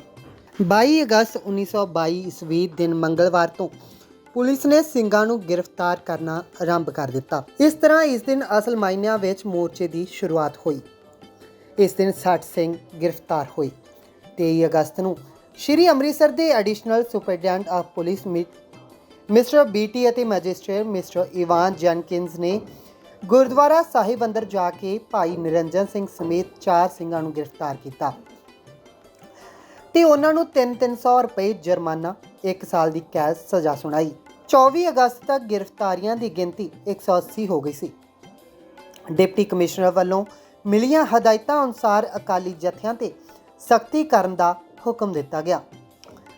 22 ਅਗਸਤ 1922 ਈਸਵੀ ਦਿਨ ਮੰਗਲਵਾਰ ਤੋਂ ਪੁਲਿਸ ਨੇ ਸਿੰਘਾਂ ਨੂੰ ਗ੍ਰਿਫਤਾਰ ਕਰਨਾ ਆਰੰਭ ਕਰ ਦਿੱਤਾ। ਇਸ ਤਰ੍ਹਾਂ ਇਸ ਦਿਨ ਅਸਲ ਮਾਇਨਿਆਂ ਵਿੱਚ ਮੋਰਚੇ ਦੀ ਸ਼ੁਰੂਆਤ ਹੋਈ। ਇਸ ਦਿਨ 60 ਸਿੰਘ ਗ੍ਰਿਫਤਾਰ ਹੋਏ। 23 ਅਗਸਤ ਨੂੰ ਸ਼੍ਰੀ ਅੰਮ੍ਰਿਤਸਰ ਦੇ additional superintendent of police mister BT ਅਤੇ ਮੈਜਿਸਟ੍ਰੇਟ ਮਿਸਟਰ ਇਵਾਨ ਜੈਨਕਿੰਸ ਨੇ ਗੁਰਦੁਆਰਾ ਸਾਹਿਬ ਅੰਦਰ ਜਾ ਕੇ ਭਾਈ ਨਿਰੰਜਨ ਸਿੰਘ ਸਮੇਤ 4 ਸਿੰਘਾਂ ਨੂੰ ਗ੍ਰਿਫਤਾਰ ਕੀਤਾ ਤੇ ਉਹਨਾਂ ਨੂੰ 300 ਰੁਪਏ ਜੁਰਮਾਨਾ, 1 ਸਾਲ ਦੀ ਕੈਦ ਸਜ਼ਾ ਸੁਣਾਈ। 24 ਅਗਸਤ ਤੱਕ ਗ੍ਰਿਫਤਾਰੀਆਂ ਦੀ ਗਿਣਤੀ 180 ਹੋ ਗਈ ਸੀ। ਡਿਪਟੀ ਕਮਿਸ਼ਨਰ ਵੱਲੋਂ ਮਿਲੀਆਂ ਹਦਾਇਤਾਂ ਅਨੁਸਾਰ ਅਕਾਲੀ ਜਥਿਆਂ ਤੇ ਸਖਤੀ ਕਰਨ ਦਾ ਹੁਕਮ ਦਿੱਤਾ ਗਿਆ,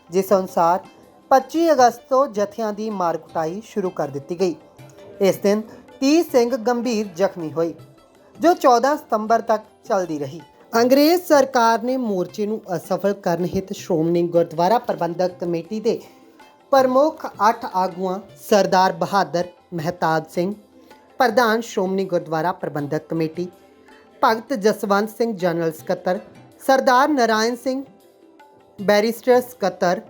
ਜਿਸ ਅਨੁਸਾਰ 25 ਅਗਸਤ ਤੋਂ ਜਥਿਆਂ ਦੀ ਮਾਰ ਕੁਟਾਈ ਸ਼ੁਰੂ ਕਰ ਦਿੱਤੀ ਗਈ। ਇਸ ਦਿਨ 30 ਸਿੰਘ ਗੰਭੀਰ ਜ਼ਖਮੀ ਹੋਏ, ਜੋ 14 ਸਤੰਬਰ ਤੱਕ ਚੱਲਦੀ ਰਹੀ। ਅੰਗਰੇਜ਼ ਸਰਕਾਰ ਨੇ ਮੋਰਚੇ ਨੂੰ ਅਸਫਲ ਕਰਨ ਹਿੱਤ ਸ਼੍ਰੋਮਣੀ ਗੁਰਦੁਆਰਾ ਪ੍ਰਬੰਧਕ ਕਮੇਟੀ ਦੇ ਪ੍ਰਮੁੱਖ 8 ਆਗੂਆਂ ਸਰਦਾਰ ਬਹਾਦਰ ਮਹਿਤਾਬ ਸਿੰਘ, ਪ੍ਰਧਾਨ ਸ਼੍ਰੋਮਣੀ ਗੁਰਦੁਆਰਾ ਪ੍ਰਬੰਧਕ ਕਮੇਟੀ, ਭਗਤ ਜਸਵੰਤ ਸਿੰਘ ਜਨਰਲ ਸਕੱਤਰ, ਸਰਦਾਰ ਨਾਰਾਇਣ ਸਿੰਘ ਬੈਰੀਸਟਰ ਸਕੱਤਰ,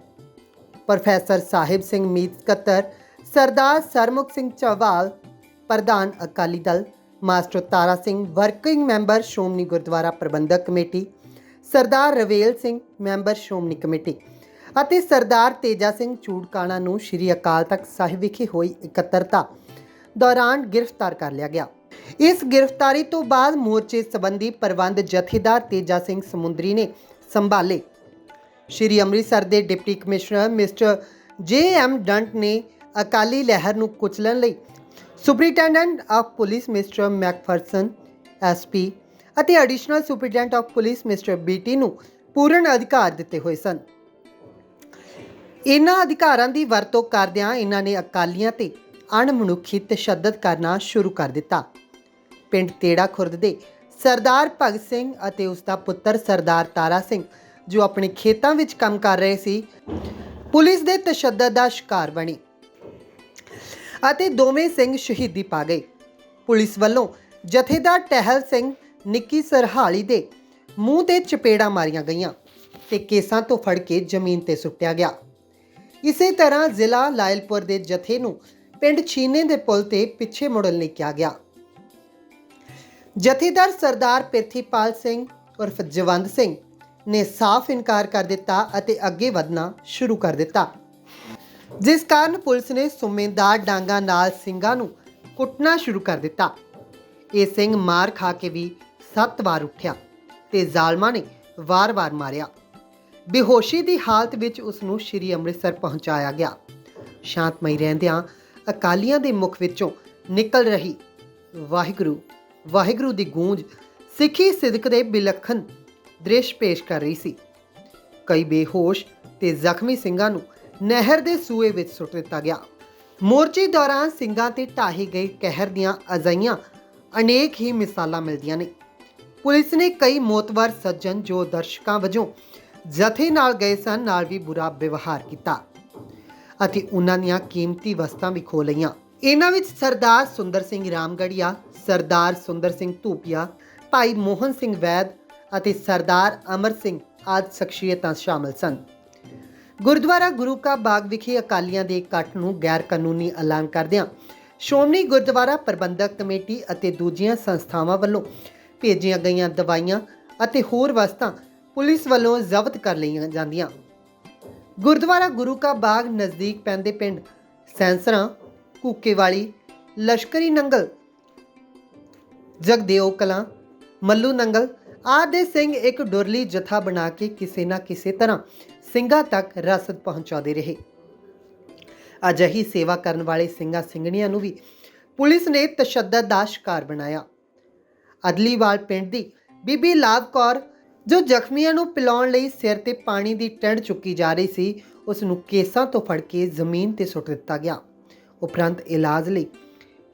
ਪ੍ਰੋਫੈਸਰ ਸਾਹਿਬ ਸਿੰਘ ਮੀਤ ਸਕੱਤਰ, ਸਰਦਾਰ ਸਰਮੁਖ ਸਿੰਘ ਚੌਹਾਲ ਪ੍ਰਧਾਨ Akali Dal, master Tara Singh working member Shiromani Gurdwara ਪ੍ਰਬੰਧਕ ਕਮੇਟੀ, ਸਰਦਾਰ ਰਵੇਲ ਸਿੰਘ ਮੈਂਬਰ ਸ਼੍ਰੋਮਣੀ ਕਮੇਟੀ ਅਤੇ ਸਰਦਾਰ ਤੇਜਾ ਸਿੰਘ ਚੂੜਕਾਣਾ ਨੂੰ ਸ਼੍ਰੀ ਅਕਾਲ ਤਖਤ ਸਾਹਿਬ ਵਿਖੇ ਹੋਈ ਇਕੱਤਰਤਾ ਦੌਰਾਨ ਗ੍ਰਿਫਤਾਰ ਕਰ ਲਿਆ ਗਿਆ। ਇਸ ਗ੍ਰਿਫਤਾਰੀ ਤੋਂ ਬਾਅਦ ਮੋਰਚੇ ਸੰਬੰਧੀ ਪ੍ਰਬੰਧ ਜਥੇਦਾਰ ਤੇਜਾ ਸਿੰਘ ਸਮੁੰਦਰੀ ਨੇ ਸੰਭਾਲੇ। ਸ਼੍ਰੀ ਅੰਮ੍ਰਿਤਸਰ ਦੇ ਡਿਪਟੀ ਕਮਿਸ਼ਨਰ ਮਿਸਟਰ JM ਡੰਟ ਨੇ ਅਕਾਲੀ ਲਹਿਰ ਨੂੰ ਕੁਚਲਣ ਲਈ superintendent of police mister McPherson SP ਅਤੇ additional superintendent of police mister BT ਨੂੰ ਪੂਰਨ ਅਧਿਕਾਰ ਦਿੱਤੇ ਹੋਏ ਸਨ। ਇਹਨਾਂ ਅਧਿਕਾਰਾਂ ਦੀ ਵਰਤੋਂ ਕਰਦਿਆਂ ਇਹਨਾਂ ਨੇ ਅਕਾਲੀਆਂ ਤੇ ਅਣਮਨੁੱਖੀ ਤਸ਼ੱਦਦ ਕਰਨਾ ਸ਼ੁਰੂ ਕਰ ਦਿੱਤਾ। ਪਿੰਡ ਤੇੜਾ ਖੁਰਦ ਦੇ ਸਰਦਾਰ ਭਗਤ ਸਿੰਘ ਅਤੇ ਉਸ ਦਾ ਪੁੱਤਰ ਸਰਦਾਰ ਤਾਰਾ ਸਿੰਘ ਜੋ ਆਪਣੇ ਖੇਤਾਂ ਵਿੱਚ ਕੰਮ ਕਰ ਰਹੇ ਸੀ, ਪੁਲਿਸ ਦੇ ਤਸ਼ੱਦਦ ਦਾ ਸ਼ਿਕਾਰ ਬਣੇ ਅਤੇ ਦੋਵੇਂ ਸਿੰਘ ਸ਼ਹੀਦੀ ਪਾ ਗਏ। ਪੁਲਿਸ ਵੱਲੋਂ ਜਥੇਦਾਰ ਟਹਿਲ ਸਿੰਘ ਨਿੱਕੀ ਸਰਹਾਲੀ ਦੇ ਮੂੰਹ ਤੇ ਚਪੇੜਾਂ ਮਾਰੀਆਂ ਗਈਆਂ ਤੇ ਕੇਸਾਂ ਤੋਂ ਫੜ ਕੇ ਜ਼ਮੀਨ ਤੇ ਸੁੱਟਿਆ ਗਿਆ। ਇਸੇ ਤਰ੍ਹਾਂ ਜ਼ਿਲ੍ਹਾ ਲਾਇਲਪੁਰ ਦੇ ਜਥੇ ਨੂੰ ਪਿੰਡ ਛੀਨੇ ਦੇ ਪੁਲ ਤੇ ਪਿੱਛੇ ਮੁੜਨ ਲਈ ਕਿਹਾ ਗਿਆ। ਜਥੇਦਾਰ ਸਰਦਾਰ ਪ੍ਰਿਥੀਪਾਲ ਸਿੰਘ ਉਰਫ ਜਵੰਦ ਸਿੰਘ ਨੇ ਸਾਫ਼ ਇਨਕਾਰ ਕਰ ਦਿੱਤਾ ਅਤੇ ਅੱਗੇ ਵਧਣਾ ਸ਼ੁਰੂ ਕਰ ਦਿੱਤਾ, ਜਿਸ ਕਾਰਨ ਪੁਲਿਸ ਨੇ ਸੁਮੇਦਾਰ ਡਾਂਗਾ ਨਾਲ ਸਿੰਘਾਂ ਨੂੰ ਕੁੱਟਣਾ ਸ਼ੁਰੂ ਕਰ ਦਿੱਤਾ। ਇਹ ਸਿੰਘ ਮਾਰ ਖਾ ਕੇ ਵੀ 7 ਵਾਰ ਉੱਠਿਆ ਤੇ ਜ਼ਾਲਮਾਂ ਨੇ ਵਾਰ-ਵਾਰ ਮਾਰਿਆ। ਬੇਹੋਸ਼ੀ ਦੀ ਹਾਲਤ ਵਿੱਚ ਉਸ ਨੂੰ ਸ਼੍ਰੀ ਅੰਮ੍ਰਿਤਸਰ ਪਹੁੰਚਾਇਆ ਗਿਆ। ਸ਼ਾਂਤਮਈ ਰਹਿੰਦਿਆਂ ਅਕਾਲੀਆਂ ਦੇ ਮੁਖ ਵਿੱਚੋਂ ਨਿਕਲ ਰਹੀ ਵਾਹਿਗੁਰੂ ਵਾਹਿਗੁਰੂ ਦੀ ਗੂੰਜ ਸਿੱਖੀ ਸਿਦਕ ਦੇ ਵਿਲੱਖਣ ਦ੍ਰਿਸ਼ ਪੇਸ਼ ਕਰ ਰਹੀ ਸੀ। ਕਈ ਬੇਹੋਸ਼ ਤੇ ਜ਼ਖਮੀ ਸਿੰਘਾਂ ਨੂੰ ਨਹਿਰ ਦੇ ਸੂਏ ਵਿੱਚ ਸੁੱਟ ਦਿੱਤਾ ਗਿਆ। ਮੋਰਚੇ ਦੌਰਾਨ ਸਿੰਘਾਂ ਤੇ ਢਾਹੇ ਗਏ ਕਹਿਰ ਦੀਆਂ ਅਜਿਹੀਆਂ ਅਨੇਕ ਹੀ ਮਿਸਾਲਾਂ ਮਿਲਦੀਆਂ ਨੇ। ਪੁਲਿਸ ਨੇ ਕਈ ਮੋਤਬਰ ਸੱਜਣ ਜੋ ਦਰਸ਼ਕਾਂ ਵਜੋਂ ਜਥੇ ਨਾਲ ਗਏ ਸਨ ਨਾਲ ਵੀ ਬੁਰਾ ਵਿਵਹਾਰ ਕੀਤਾ ਅਤੇ ਉਹਨਾਂ ਦੀਆਂ ਕੀਮਤੀ ਵਸਤਾਂ ਵੀ ਖੋਹ ਲਈਆਂ। ਇਹਨਾਂ ਵਿੱਚ ਸਰਦਾਰ ਸੁੰਦਰ ਸਿੰਘ ਰਾਮਗੜੀਆ, ਸਰਦਾਰ ਸੁੰਦਰ ਸਿੰਘ ਧੂਪੀਆ, ਭਾਈ ਮੋਹਨ ਸਿੰਘ ਵੈਦ ਅਤੇ ਸਰਦਾਰ ਅਮਰ ਸਿੰਘ ਆਦਿ ਸ਼ਖਸੀਅਤਾਂ ਸ਼ਾਮਲ ਸਨ। ਗੁਰਦੁਆਰਾ ਗੁਰੂ ਕਾ ਬਾਗ ਵਿਖੇ ਅਕਾਲੀਆਂ ਦੇ ਇਕੱਠ ਨੂੰ ਗੈਰ ਕਾਨੂੰਨੀ ਐਲਾਨ ਕਰਦਿਆਂ ਸ਼੍ਰੋਮਣੀ ਗੁਰਦੁਆਰਾ ਪ੍ਰਬੰਧਕ ਕਮੇਟੀ ਅਤੇ ਦੂਜੀਆਂ ਸੰਸਥਾਵਾਂ ਵੱਲੋਂ ਭੇਜੀਆਂ ਗਈਆਂ ਦਵਾਈਆਂ ਅਤੇ ਹੋਰ ਵਸਤਾਂ ਪੁਲਿਸ ਵੱਲੋਂ ਜ਼ਬਤ ਕਰ ਲਈਆਂ ਜਾਂਦੀਆਂ। ਗੁਰਦੁਆਰਾ ਗੁਰੂ ਕਾ ਬਾਗ ਨਜ਼ਦੀਕ ਪੈਂਦੇ ਪਿੰਡ ਸੈਂਸਰਾਂ, ਕੂਕੇਵਾਲੀ, ਲਸ਼ਕਰੀ ਨੰਗਲ, ਜਗਦੇਓ ਕਲਾਂ, ਮੱਲੂ ਨੰਗਲ ਆਦਿ ਸਿੰਘ ਇੱਕ ਡੁਰਲੀ ਜਥਾ ਬਣਾ ਕੇ ਕਿਸੇ ਨਾ ਕਿਸੇ ਤਰ੍ਹਾਂ ਸਿੰਘਾਂ ਤੱਕ ਰਸਦ ਪਹੁੰਚਾਉਂਦੇ ਰਹੇ। ਅਜਿਹੀ ਸੇਵਾ ਕਰਨ ਵਾਲੇ ਸਿੰਘਾਂ ਸਿੰਘਣੀਆਂ ਨੂੰ ਵੀ ਪੁਲਿਸ ਨੇ ਤਸ਼ੱਦਦ ਦਾ ਸ਼ਿਕਾਰ ਬਣਾਇਆ। ਅਦਲੀਵਾਲ ਪਿੰਡ ਦੀ ਬੀਬੀ ਲਾਭ ਕੌਰ ਜੋ ਜ਼ਖਮੀਆਂ ਨੂੰ ਪਿਲਾਉਣ ਲਈ ਸਿਰ ਤੇ ਪਾਣੀ ਦੀ ਟੈਂਟ ਚੁੱਕੀ ਜਾ ਰਹੀ ਸੀ, ਉਸ ਨੂੰ ਕੇਸਾਂ ਤੋਂ ਫੜ ਕੇ ਜ਼ਮੀਨ ਤੇ ਸੁੱਟ ਦਿੱਤਾ ਗਿਆ। ਉਪਰੰਤ ਇਲਾਜ ਲਈ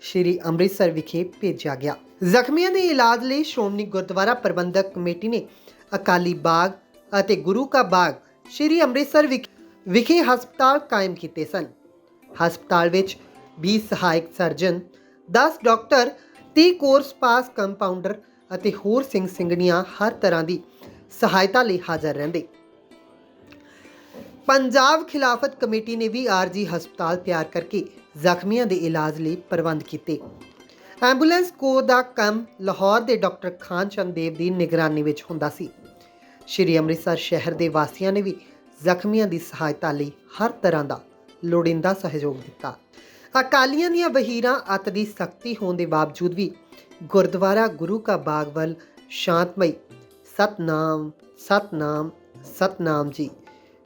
ਸ਼੍ਰੀ ਅੰਮ੍ਰਿਤਸਰ ਵਿਖੇ ਭੇਜਿਆ ਗਿਆ। ਜ਼ਖਮੀਆਂ ਦੇ ਇਲਾਜ ਲਈ ਸ਼੍ਰੋਮਣੀ ਗੁਰਦੁਆਰਾ ਪ੍ਰਬੰਧਕ ਕਮੇਟੀ ਨੇ ਅਕਾਲੀ ਬਾਗ ਅਤੇ ਗੁਰੂ ਕਾ ਬਾਗ ਸ਼੍ਰੀ ਅੰਮ੍ਰਿਤਸਰ ਵਿਖੇ ਹਸਪਤਾਲ ਕਾਇਮ ਕੀਤੇ ਸਨ। ਹਸਪਤਾਲ ਵਿੱਚ 20 ਸਹਾਇਕ ਸਰਜਨ, 10 ਡਾਕਟਰ, 30 ਕੋਰਸ ਪਾਸ ਕੰਪਾਊਂਡਰ ਅਤੇ ਹੋਰ ਸਿੰਘ ਸਿੰਘਣੀਆਂ ਹਰ ਤਰ੍ਹਾਂ ਦੀ ਸਹਾਇਤਾ ਲਈ ਹਾਜ਼ਰ ਰਹਿੰਦੇ। ਪੰਜਾਬ ਖਿਲਾਫਤ ਕਮੇਟੀ ਨੇ ਵੀ ਆਰਜੀ ਹਸਪਤਾਲ ਤਿਆਰ ਕਰਕੇ ਜ਼ਖਮੀਆਂ ਦੇ ਇਲਾਜ ਲਈ ਪ੍ਰਬੰਧ ਕੀਤੇ। ਐਂਬੂਲੈਂਸ ਕੋਚ ਦਾ ਕੰਮ ਲਾਹੌਰ ਦੇ ਡਾਕਟਰ ਖਾਨ ਚੰਦ ਦੇਵ ਦੀ ਨਿਗਰਾਨੀ ਵਿੱਚ ਹੁੰਦਾ ਸੀ। ਸ਼੍ਰੀ ਅੰਮ੍ਰਿਤਸਰ ਸ਼ਹਿਰ ਦੇ ਵਾਸੀਆਂ ਨੇ ਵੀ ਜ਼ਖਮੀਆਂ ਦੀ ਸਹਾਇਤਾ ਲਈ ਹਰ ਤਰ੍ਹਾਂ ਦਾ ਲੋੜੀਂਦਾ ਸਹਿਯੋਗ ਦਿੱਤਾ। ਅਕਾਲੀਆਂ ਦੀਆਂ ਵਹੀਰਾਂ ਅੱਤ ਦੀ ਸਖਤੀ ਹੋਣ ਦੇ ਬਾਵਜੂਦ ਵੀ ਗੁਰਦੁਆਰਾ ਗੁਰੂ ਕਾ ਬਾਗ ਵੱਲ ਸ਼ਾਂਤਮਈ ਸਤਨਾਮ ਸਤਨਾਮ ਸਤਨਾਮ ਜੀ,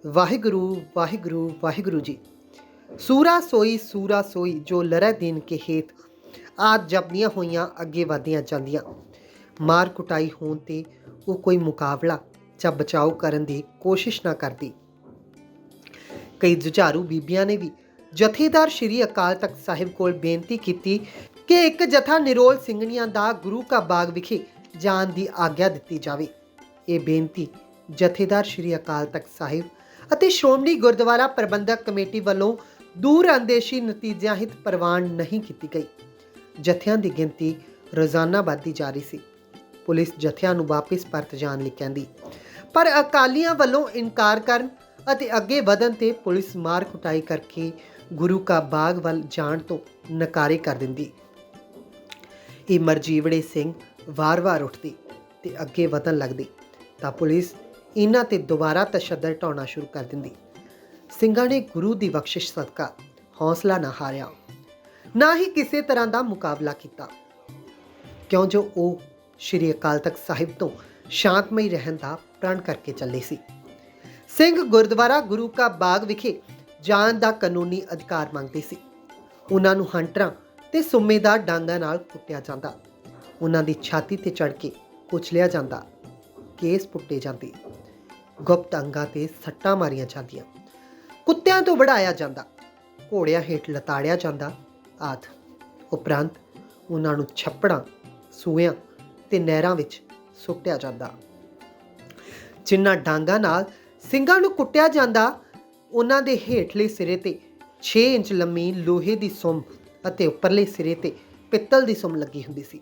ਵਾਹਿਗੁਰੂ ਵਾਹਿਗੁਰੂ ਵਾਹਿਗੁਰੂ ਜੀ, ਸੂਰਾ ਸੋਈ ਜੋ ਲਹਿਰਾ ਦੀਨ ਕੇ ਹੇਤ ਆਦਿ ਜਪਦੀਆਂ ਹੋਈਆਂ ਅੱਗੇ ਵਧਦੀਆਂ ਜਾਂਦੀਆਂ। ਮਾਰ ਕੁਟਾਈ ਹੋਣ ਤੇ ਉਹ ਕੋਈ ਮੁਕਾਬਲਾ ਜਾਂ ਬਚਾਓ ਕਰਨ ਦੀ ਕੋਸ਼ਿਸ਼ ਨਾ ਕਰਦੀ। ਕਈ ਜੁਝਾਰੂ ਬੀਬੀਆਂ ਨੇ ਵੀ ਜਥੇਦਾਰ ਸ਼੍ਰੀ ਅਕਾਲ ਤਖਤ ਸਾਹਿਬ ਕੋਲ ਬੇਨਤੀ ਕੀਤੀ ਕਿ ਇੱਕ ਜਥਾ ਨਿਰੋਲ ਸਿੰਘਣੀਆਂ ਦਾ ਗੁਰੂ ਕਾ ਬਾਗ ਵਿਖੇ ਜਾਣ ਦੀ ਆਗਿਆ ਦਿੱਤੀ ਜਾਵੇ। ਇਹ ਬੇਨਤੀ ਜਥੇਦਾਰ ਸ਼੍ਰੀ ਅਕਾਲ ਤਖਤ ਸਾਹਿਬ ਅਤੇ ਸ਼੍ਰੋਮਣੀ ਗੁਰਦੁਆਰਾ ਪ੍ਰਬੰਧਕ ਕਮੇਟੀ ਵੱਲੋਂ ਦੂਰ ਅੰਦੇਸ਼ੀ ਨਤੀਜਿਆਂ ਹਿਤ ਪ੍ਰਵਾਨ ਨਹੀਂ ਕੀਤੀ ਗਈ। ਜਥਿਆਂ ਦੀ ਗਿਣਤੀ ਰੋਜ਼ਾਨਾ ਵੱਧਦੀ ਜਾ ਰਹੀ ਸੀ। ਪੁਲਿਸ ਜਥਿਆਂ ਨੂੰ ਵਾਪਸ ਪਰਤ ਜਾਣ ਲਈ ਕਹਿੰਦੀ, ਪਰ ਅਕਾਲੀਆਂ ਵੱਲੋਂ ਇਨਕਾਰ ਕਰਨ ਅਤੇ ਅੱਗੇ ਵਧਣ ਤੇ ਪੁਲਿਸ ਮਾਰ ਕੁਟਾਈ ਕਰਕੇ ਗੁਰੂ ਕਾ ਬਾਗ ਵੱਲ ਜਾਣ ਤੋਂ ਨਕਾਰੇ ਕਰ ਦਿੰਦੀ। ਇਹ ਮਰਜੀਵੜੇ ਸਿੰਘ ਵਾਰ-ਵਾਰ ਉੱਠਦੇ ਤੇ ਅੱਗੇ ਵਧਣ ਲੱਗਦੇ ਤਾਂ ਪੁਲਿਸ ਇਹਨਾਂ ਤੇ ਦੁਬਾਰਾ ਤਸ਼ੱਦਦ ਢਾਉਣਾ ਸ਼ੁਰੂ ਕਰ ਦਿੰਦੀ। ਸਿੰਘਾਂ ਨੇ ਗੁਰੂ ਦੀ ਬਖਸ਼ਿਸ਼ ਸਦਕਾ ਹੌਸਲਾ ਨਾ ਹਾਰਿਆ, ਨਾ ਹੀ ਕਿਸੇ ਤਰ੍ਹਾਂ ਦਾ ਮੁਕਾਬਲਾ ਕੀਤਾ, ਕਿਉਂ ਜੋ ਉਹ ਸ਼੍ਰੀ ਅਕਾਲ ਤਖਤ ਸਾਹਿਬ ਤੋਂ ਸ਼ਾਂਤਮਈ ਰਹਿਣ ਦਾ ਪ੍ਰਣ ਕਰਕੇ ਚੱਲੇ ਸੀ। ਸਿੰਘ ਗੁਰਦੁਆਰਾ ਗੁਰੂ ਕਾ ਬਾਗ ਵਿਖੇ ਜਾਣ ਦਾ ਕਾਨੂੰਨੀ ਅਧਿਕਾਰ ਮੰਗਦੇ ਸੀ। ਉਹਨਾਂ ਨੂੰ ਹੰਟਰਾਂ ਤੇ ਸੁੰਮੇਦਾਰ ਡਾਂਗਾਂ ਨਾਲ ਕੁੱਟਿਆ ਜਾਂਦਾ, ਉਹਨਾਂ ਦੀ ਛਾਤੀ ਤੇ ਚੜ੍ਹ ਕੇ ਕੁਚਲਿਆ ਜਾਂਦਾ, ਕੇਸ ਪੁੱਟੇ ਜਾਂਦੇ, ਗੁਪਤ ਅੰਗਾਂ ਤੇ ਸੱਟਾਂ ਮਾਰੀਆਂ ਜਾਂਦੀਆਂ, ਕੁੱਤਿਆਂ ਤੋਂ ਵਢਾਇਆ ਜਾਂਦਾ, ਘੋੜਿਆਂ ਹੇਠ ਲਤਾੜਿਆ ਜਾਂਦਾ ਆਦਿ। ਉਪਰੰਤ ਉਹਨਾਂ ਨੂੰ ਛੱਪੜਾਂ, ਸੂਇਆਂ ਤੇ ਨਹਿਰਾਂ ਵਿੱਚ ਸੁੱਟਿਆ ਜਾਂਦਾ। ਜਿਨ੍ਹਾਂ ਡਾਂਗਾਂ ਨਾਲ ਸਿੰਘਾਂ ਨੂੰ ਕੁੱਟਿਆ ਜਾਂਦਾ, ਉਹਨਾਂ ਦੇ ਹੇਠਲੇ ਸਿਰੇ ਤੇ 6 ਇੰਚ ਲੰਮੀ ਲੋਹੇ ਦੀ ਸੁੰਮ ਅਤੇ ਉੱਪਰਲੇ ਸਿਰੇ ਤੇ ਪਿੱਤਲ ਦੀ ਸੁੰਮ ਲੱਗੀ ਹੁੰਦੀ ਸੀ।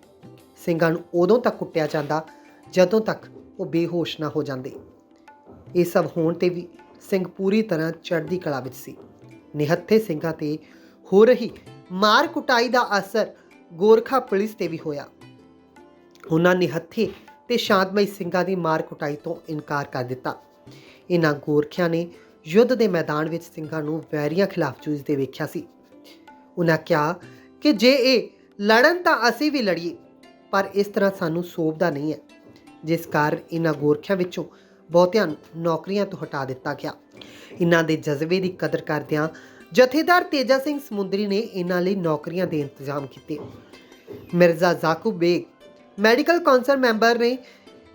ਸਿੰਘਾਂ ਨੂੰ ਉਦੋਂ ਤੱਕ ਕੁੱਟਿਆ ਜਾਂਦਾ ਜਦੋਂ ਤੱਕ ਉਹ ਬੇਹੋਸ਼ ਨਾ ਹੋ ਜਾਂਦੇ। ਇਹ ਸਭ ਹੋਣ ਤੇ ਵੀ ਸਿੰਘ ਪੂਰੀ ਤਰ੍ਹਾਂ ਚੜ੍ਹਦੀ ਕਲਾ ਵਿੱਚ ਸੀ। ਨਿਹੱਥੇ ਸਿੰਘਾਂ ਤੇ ਹੋ ਰਹੀ ਮਾਰ ਕੁਟਾਈ ਦਾ ਅਸਰ ਗੋਰਖਾ ਪੁਲਿਸ ਤੇ ਵੀ ਹੋਇਆ। ਉਹਨਾਂ ਨਿਹੱਥੇ ਤੇ ਸ਼ਾਂਤਮਈ ਸਿੰਘਾਂ ਦੀ ਮਾਰ ਕੁਟਾਈ ਤੋਂ ਇਨਕਾਰ ਕਰ ਦਿੱਤਾ। ਇਹਨਾਂ ਗੋਰਖਿਆਂ ਨੇ ਯੁੱਧ ਦੇ ਮੈਦਾਨ ਵਿੱਚ ਸਿੰਘਾਂ ਨੂੰ ਵੈਰੀਆਂ ਖਿਲਾਫ ਜੂਝਦੇ ਵੇਖਿਆ ਸੀ। ਉਹਨਾਂ ਕਿਹਾ ਕਿ ਜੇ ਇਹ ਲੜਨ ਤਾਂ ਅਸੀਂ ਵੀ ਲੜੀਏ, ਪਰ ਇਸ ਤਰ੍ਹਾਂ ਸਾਨੂੰ ਸੋਭਦਾ ਨਹੀਂ ਹੈ, ਜਿਸ ਕਾਰਨ ਇਹਨਾਂ ਗੋਰਖਿਆਂ ਵਿੱਚੋਂ ਬਹੁਤਿਆਂ ਨੂੰ ਨੌਕਰੀਆਂ ਤੋਂ ਹਟਾ ਦਿੱਤਾ ਗਿਆ। ਇਹਨਾਂ ਦੇ ਜਜ਼ਬੇ ਦੀ ਕਦਰ ਕਰਦਿਆਂ ਜਥੇਦਾਰ ਤੇਜਾ ਸਿੰਘ ਸਮੁੰਦਰੀ ਨੇ ਇਹਨਾਂ ਲਈ ਨੌਕਰੀਆਂ ਦੇ ਇੰਤਜ਼ਾਮ ਕੀਤੇ। ਮਿਰਜ਼ਾ ਜ਼ਾਕੂਬ ਬੇਗ ਮੈਡੀਕਲ ਕੌਂਸਲ ਮੈਂਬਰ ਨੇ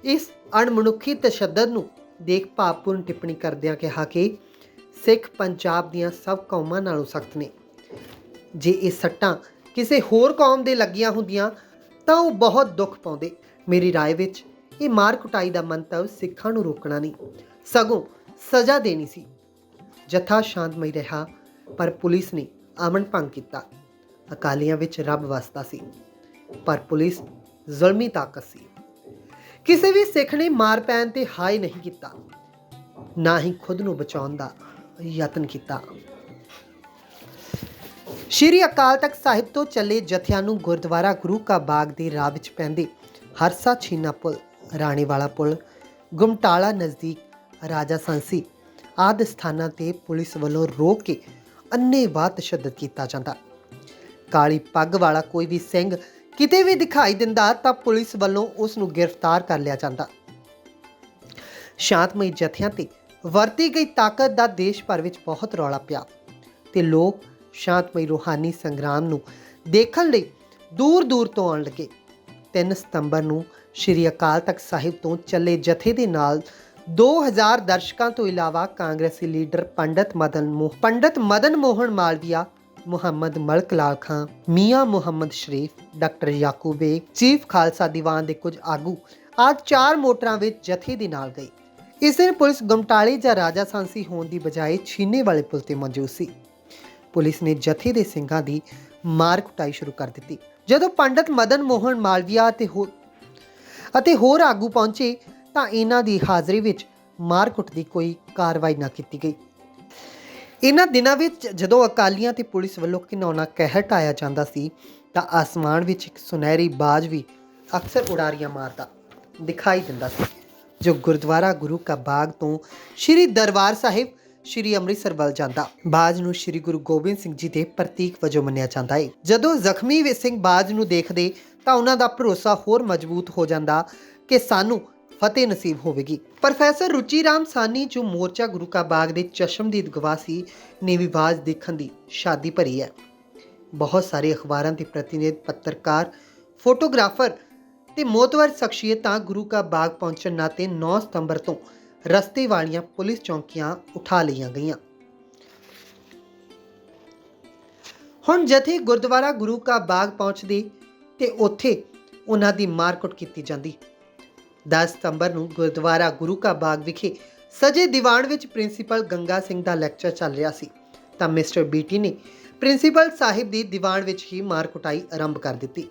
ਇਸ ਅਣਮਨੁੱਖੀ ਤਸ਼ੱਦਦ ਨੂੰ ਦੇਖ ਭਾਵਪੂਰਨ ਟਿੱਪਣੀ ਕਰਦਿਆਂ ਕਿਹਾ ਕਿ ਸਿੱਖ ਪੰਜਾਬ ਦੀਆਂ ਸਭ ਕੌਮਾਂ ਨਾਲੋਂ ਸਖਤ ਨੇ। ਜੇ ਇਹ ਸੱਟਾਂ ਕਿਸੇ ਹੋਰ ਕੌਮ ਦੇ ਲੱਗੀਆਂ ਹੁੰਦੀਆਂ ਤਾਂ ਉਹ ਬਹੁਤ ਦੁੱਖ ਪਾਉਂਦੇ। ਮੇਰੀ ਰਾਏ ਵਿੱਚ ਇਹ ਮਾਰ ਕੁਟਾਈ ਦਾ ਮੰਤਵ ਸਿੱਖਾਂ ਨੂੰ ਰੋਕਣਾ ਨਹੀਂ, ਸਗੋਂ ਸਜ਼ਾ ਦੇਣੀ ਸੀ। ਜਥਾ ਸ਼ਾਂਤਮਈ ਰਿਹਾ, ਪਰ ਪੁਲਿਸ ਨੇ ਅਮਨ ਭੰਗ ਕੀਤਾ। ਅਕਾਲੀਆਂ ਵਿੱਚ ਰੱਬ ਵਸਦਾ ਸੀ, ਪਰ ਪੁਲਿਸ ਜ਼ੁਲਮੀ ਤਾਕਤ ਸੀ। ਕਿਸੇ ਵੀ ਸਿੱਖ ਨੇ ਮਾਰ ਪੈਣ ਤੇ ਹਾਏ ਨਹੀਂ ਕੀਤਾ, ਨਾ ਹੀ ਖੁਦ ਨੂੰ ਬਚਾਉਣ ਦਾ ਯਤਨ ਕੀਤਾ। ਸ਼੍ਰੀ ਅਕਾਲ ਤਖਤ ਸਾਹਿਬ ਤੋਂ ਚੱਲੇ ਜਥਿਆਂ ਨੂੰ ਗੁਰਦੁਆਰਾ ਗੁਰੂ ਕਾ ਬਾਗ ਦੇ ਰਾਹ ਵਿੱਚ ਪੈਂਦੇ ਹਰਸਾ ਛੀਨਾ ਪੁਲ, ਰਾਣੇਵਾਲਾ ਪੁਲ, ਗੁਮਟਾਲਾ ਨਜ਼ਦੀਕ ਰਾਜਾ ਸੰਸੀ ਆਦਿ ਸਥਾਨਾਂ ਤੇ ਪੁਲਿਸ ਵੱਲੋਂ ਰੋਕ ਕੇ ਅੰਨ੍ਹੇਵਾਹ ਤਸ਼ੱਦਦ ਕੀਤਾ ਜਾਂਦਾ। ਕਾਲੀ ਪੱਗ ਵਾਲਾ ਕੋਈ ਵੀ ਸਿੰਘ ਕਿਤੇ ਵੀ ਦਿਖਾਈ ਦਿੰਦਾ ਤਾਂ ਪੁਲਿਸ ਵੱਲੋਂ ਉਸ ਨੂੰ ਗ੍ਰਿਫਤਾਰ ਕਰ ਲਿਆ ਜਾਂਦਾ। ਸ਼ਾਂਤਮਈ ਜਥਿਆਂ ਤੇ ਵਰਤੀ ਗਈ ਤਾਕਤ ਦਾ ਦੇਸ਼ ਭਰ ਵਿੱਚ ਬਹੁਤ ਰੌਲਾ ਪਿਆ ਤੇ ਲੋਕ ਸ਼ਾਂਤਮਈ ਰੂਹਾਨੀ ਸੰਗਰਾਮ ਨੂੰ ਦੇਖਣ ਲਈ ਦੂਰ ਦੂਰ ਤੋਂ ਆਉਣ ਲੱਗੇ। 3 ਸਤੰਬਰ ਨੂੰ ਸ਼੍ਰੀ ਅਕਾਲ ਤਖਤ ਸਾਹਿਬ ਤੋਂ ਚੱਲੇ ਜਥੇ ਦੇ ਨਾਲ 2000 ਦਰਸ਼ਕਾਂ ਤੋਂ ਇਲਾਵਾ ਕਾਂਗਰਸੀ ਲੀਡਰ ਪੰਡਤ ਮਦਨ ਮੋਹਨ ਮਾਲਵੀਆ, ਮੁਹੰਮਦ ਮਲਕ ਲਾਲ ਖਾਂ, ਮੀਆਂ ਮੁਹੰਮਦ ਸ਼ਰੀਫ, ਡਾਕਟਰ ਯਾਕੂਬ ਬੇਗ, ਚੀਫ ਖਾਲਸਾ ਦੀਵਾਨ ਦੇ ਕੁਝ ਆਗੂ ਆਦਿ 4 ਮੋਟਰਾਂ ਵਿੱਚ ਜਥੇ ਦੇ ਨਾਲ ਗਈ। ਇਸ ਦਿਨ ਪੁਲਿਸ ਗੁਮਟਾਲੇ ਜਾਂ ਰਾਜਾ ਸਾਂਸੀ ਹੋਣ ਦੀ ਬਜਾਏ ਛੀਨੇ ਵਾਲੇ ਪੁਲ ਤੇ ਮੌਜੂਦ ਸੀ। ਪੁਲਿਸ ਨੇ ਜਥੇ ਦੇ ਸਿੰਘਾਂ ਦੀ ਮਾਰ ਕੁਟਾਈ ਸ਼ੁਰੂ ਕਰ ਦਿੱਤੀ। ਜਦੋਂ ਪੰਡਤ ਮਦਨ ਮੋਹਨ ਮਾਲਵੀਆ ਅਤੇ ਹੋਰ ਆਗੂ ਪਹੁੰਚੇ ਤਾਂ ਇਹਨਾਂ ਦੀ ਹਾਜ਼ਰੀ ਵਿੱਚ ਮਾਰ-ਕੁੱਟ ਦੀ ਕੋਈ ਕਾਰਵਾਈ ਨਾ ਕੀਤੀ ਗਈ। ਇਹਨਾਂ ਦਿਨਾਂ ਵਿੱਚ ਜਦੋਂ ਅਕਾਲੀਆਂ ਤੇ ਪੁਲਿਸ ਵੱਲੋਂ ਘਿਨਾਉਣਾ ਕਹਿਰ ਢਾਇਆ ਜਾਂਦਾ ਸੀ ਤਾਂ ਆਸਮਾਨ ਵਿੱਚ ਇੱਕ ਸੁਨਹਿਰੀ ਬਾਜ ਵੀ ਅਕਸਰ ਉਡਾਰੀਆਂ ਮਾਰਦਾ ਦਿਖਾਈ ਦਿੰਦਾ ਸੀ, ਜੋ ਗੁਰਦੁਆਰਾ ਗੁਰੂ ਕਾ ਬਾਗ ਤੋਂ ਸ਼੍ਰੀ ਦਰਬਾਰ ਸਾਹਿਬ ਸ਼੍ਰੀ ਅੰਮ੍ਰਿਤਸਰ ਵੱਲ ਜਾਂਦਾ। ਬਾਜ ਨੂੰ ਸ਼੍ਰੀ ਗੁਰੂ ਗੋਬਿੰਦ ਸਿੰਘ ਜੀ ਦੇ ਪ੍ਰਤੀਕ ਵਜੋਂ ਮੰਨਿਆ ਜਾਂਦਾ ਹੈ। ਜਦੋਂ ਜ਼ਖਮੀ ਸਿੰਘ ਬਾਜ ਨੂੰ ਦੇਖਦੇ ਤਾਂ ਉਹਨਾਂ ਦਾ ਭਰੋਸਾ ਹੋਰ ਮਜ਼ਬੂਤ ਹੋ ਜਾਂਦਾ ਕਿ ਸਾਨੂੰ ਫਤਿਹ ਨਸੀਬ ਹੋਵੇਗੀ। ਪ੍ਰੋਫੈਸਰ ਰੁਚੀ ਰਾਮ ਸਾਨੀ, ਜੋ ਮੋਰਚਾ ਗੁਰੂ ਕਾ ਬਾਗ ਦੇ ਚਸ਼ਮਦੀਦ ਗਵਾਹ ਸੀ, ਨੇ ਵੀ ਬਾਜ ਦੇਖਣ ਦੀ ਸ਼ਾਦੀ ਭਰੀ ਹੈ। ਬਹੁਤ ਸਾਰੇ ਅਖਬਾਰਾਂ ਦੇ ਪ੍ਰਤੀਨਿਧ, ਪੱਤਰਕਾਰ, ਫੋਟੋਗ੍ਰਾਫਰ ਤੇ ਮੋਤਵਰ ਸ਼ਖਸੀਅਤਾਂ ਗੁਰੂ ਕਾ ਬਾਗ ਪਹੁੰਚਣ ਨਾਤੇ 9 ਸਤੰਬਰ ਤੋਂ ਰਸਤੇ ਵਾਲੀਆਂ ਪੁਲਿਸ ਚੌਂਕੀਆਂ ਉਠਾ ਲਈਆਂ ਗਈਆਂ। ਹੁਣ ਜਥੇ ਗੁਰਦੁਆਰਾ ਗੁਰੂ ਕਾ ਬਾਗ ਪਹੁੰਚਦੇ ਤੇ ਉੱਥੇ ਉਹਨਾਂ ਦੀ ਮਾਰਕੁੱਟ ਕੀਤੀ ਜਾਂਦੀ। 10 ਸਤੰਬਰ ਨੂੰ ਗੁਰਦੁਆਰਾ ਗੁਰੂ ਕਾ ਬਾਗ ਵਿਖੇ ਸਜੇ ਦੀਵਾਨ ਵਿੱਚ ਪ੍ਰਿੰਸੀਪਲ ਗੰਗਾ ਸਿੰਘ ਦਾ ਲੈਕਚਰ ਚੱਲ ਰਿਹਾ ਸੀ ਤਾਂ ਮਿਸਟਰ ਬੀਟੀ ਨੇ ਪ੍ਰਿੰਸੀਪਲ ਸਾਹਿਬ ਦੀ ਦੀਵਾਨ ਵਿੱਚ ਹੀ ਮਾਰ ਕੁਟਾਈ ਆਰੰਭ ਕਰ ਦਿੱਤੀ।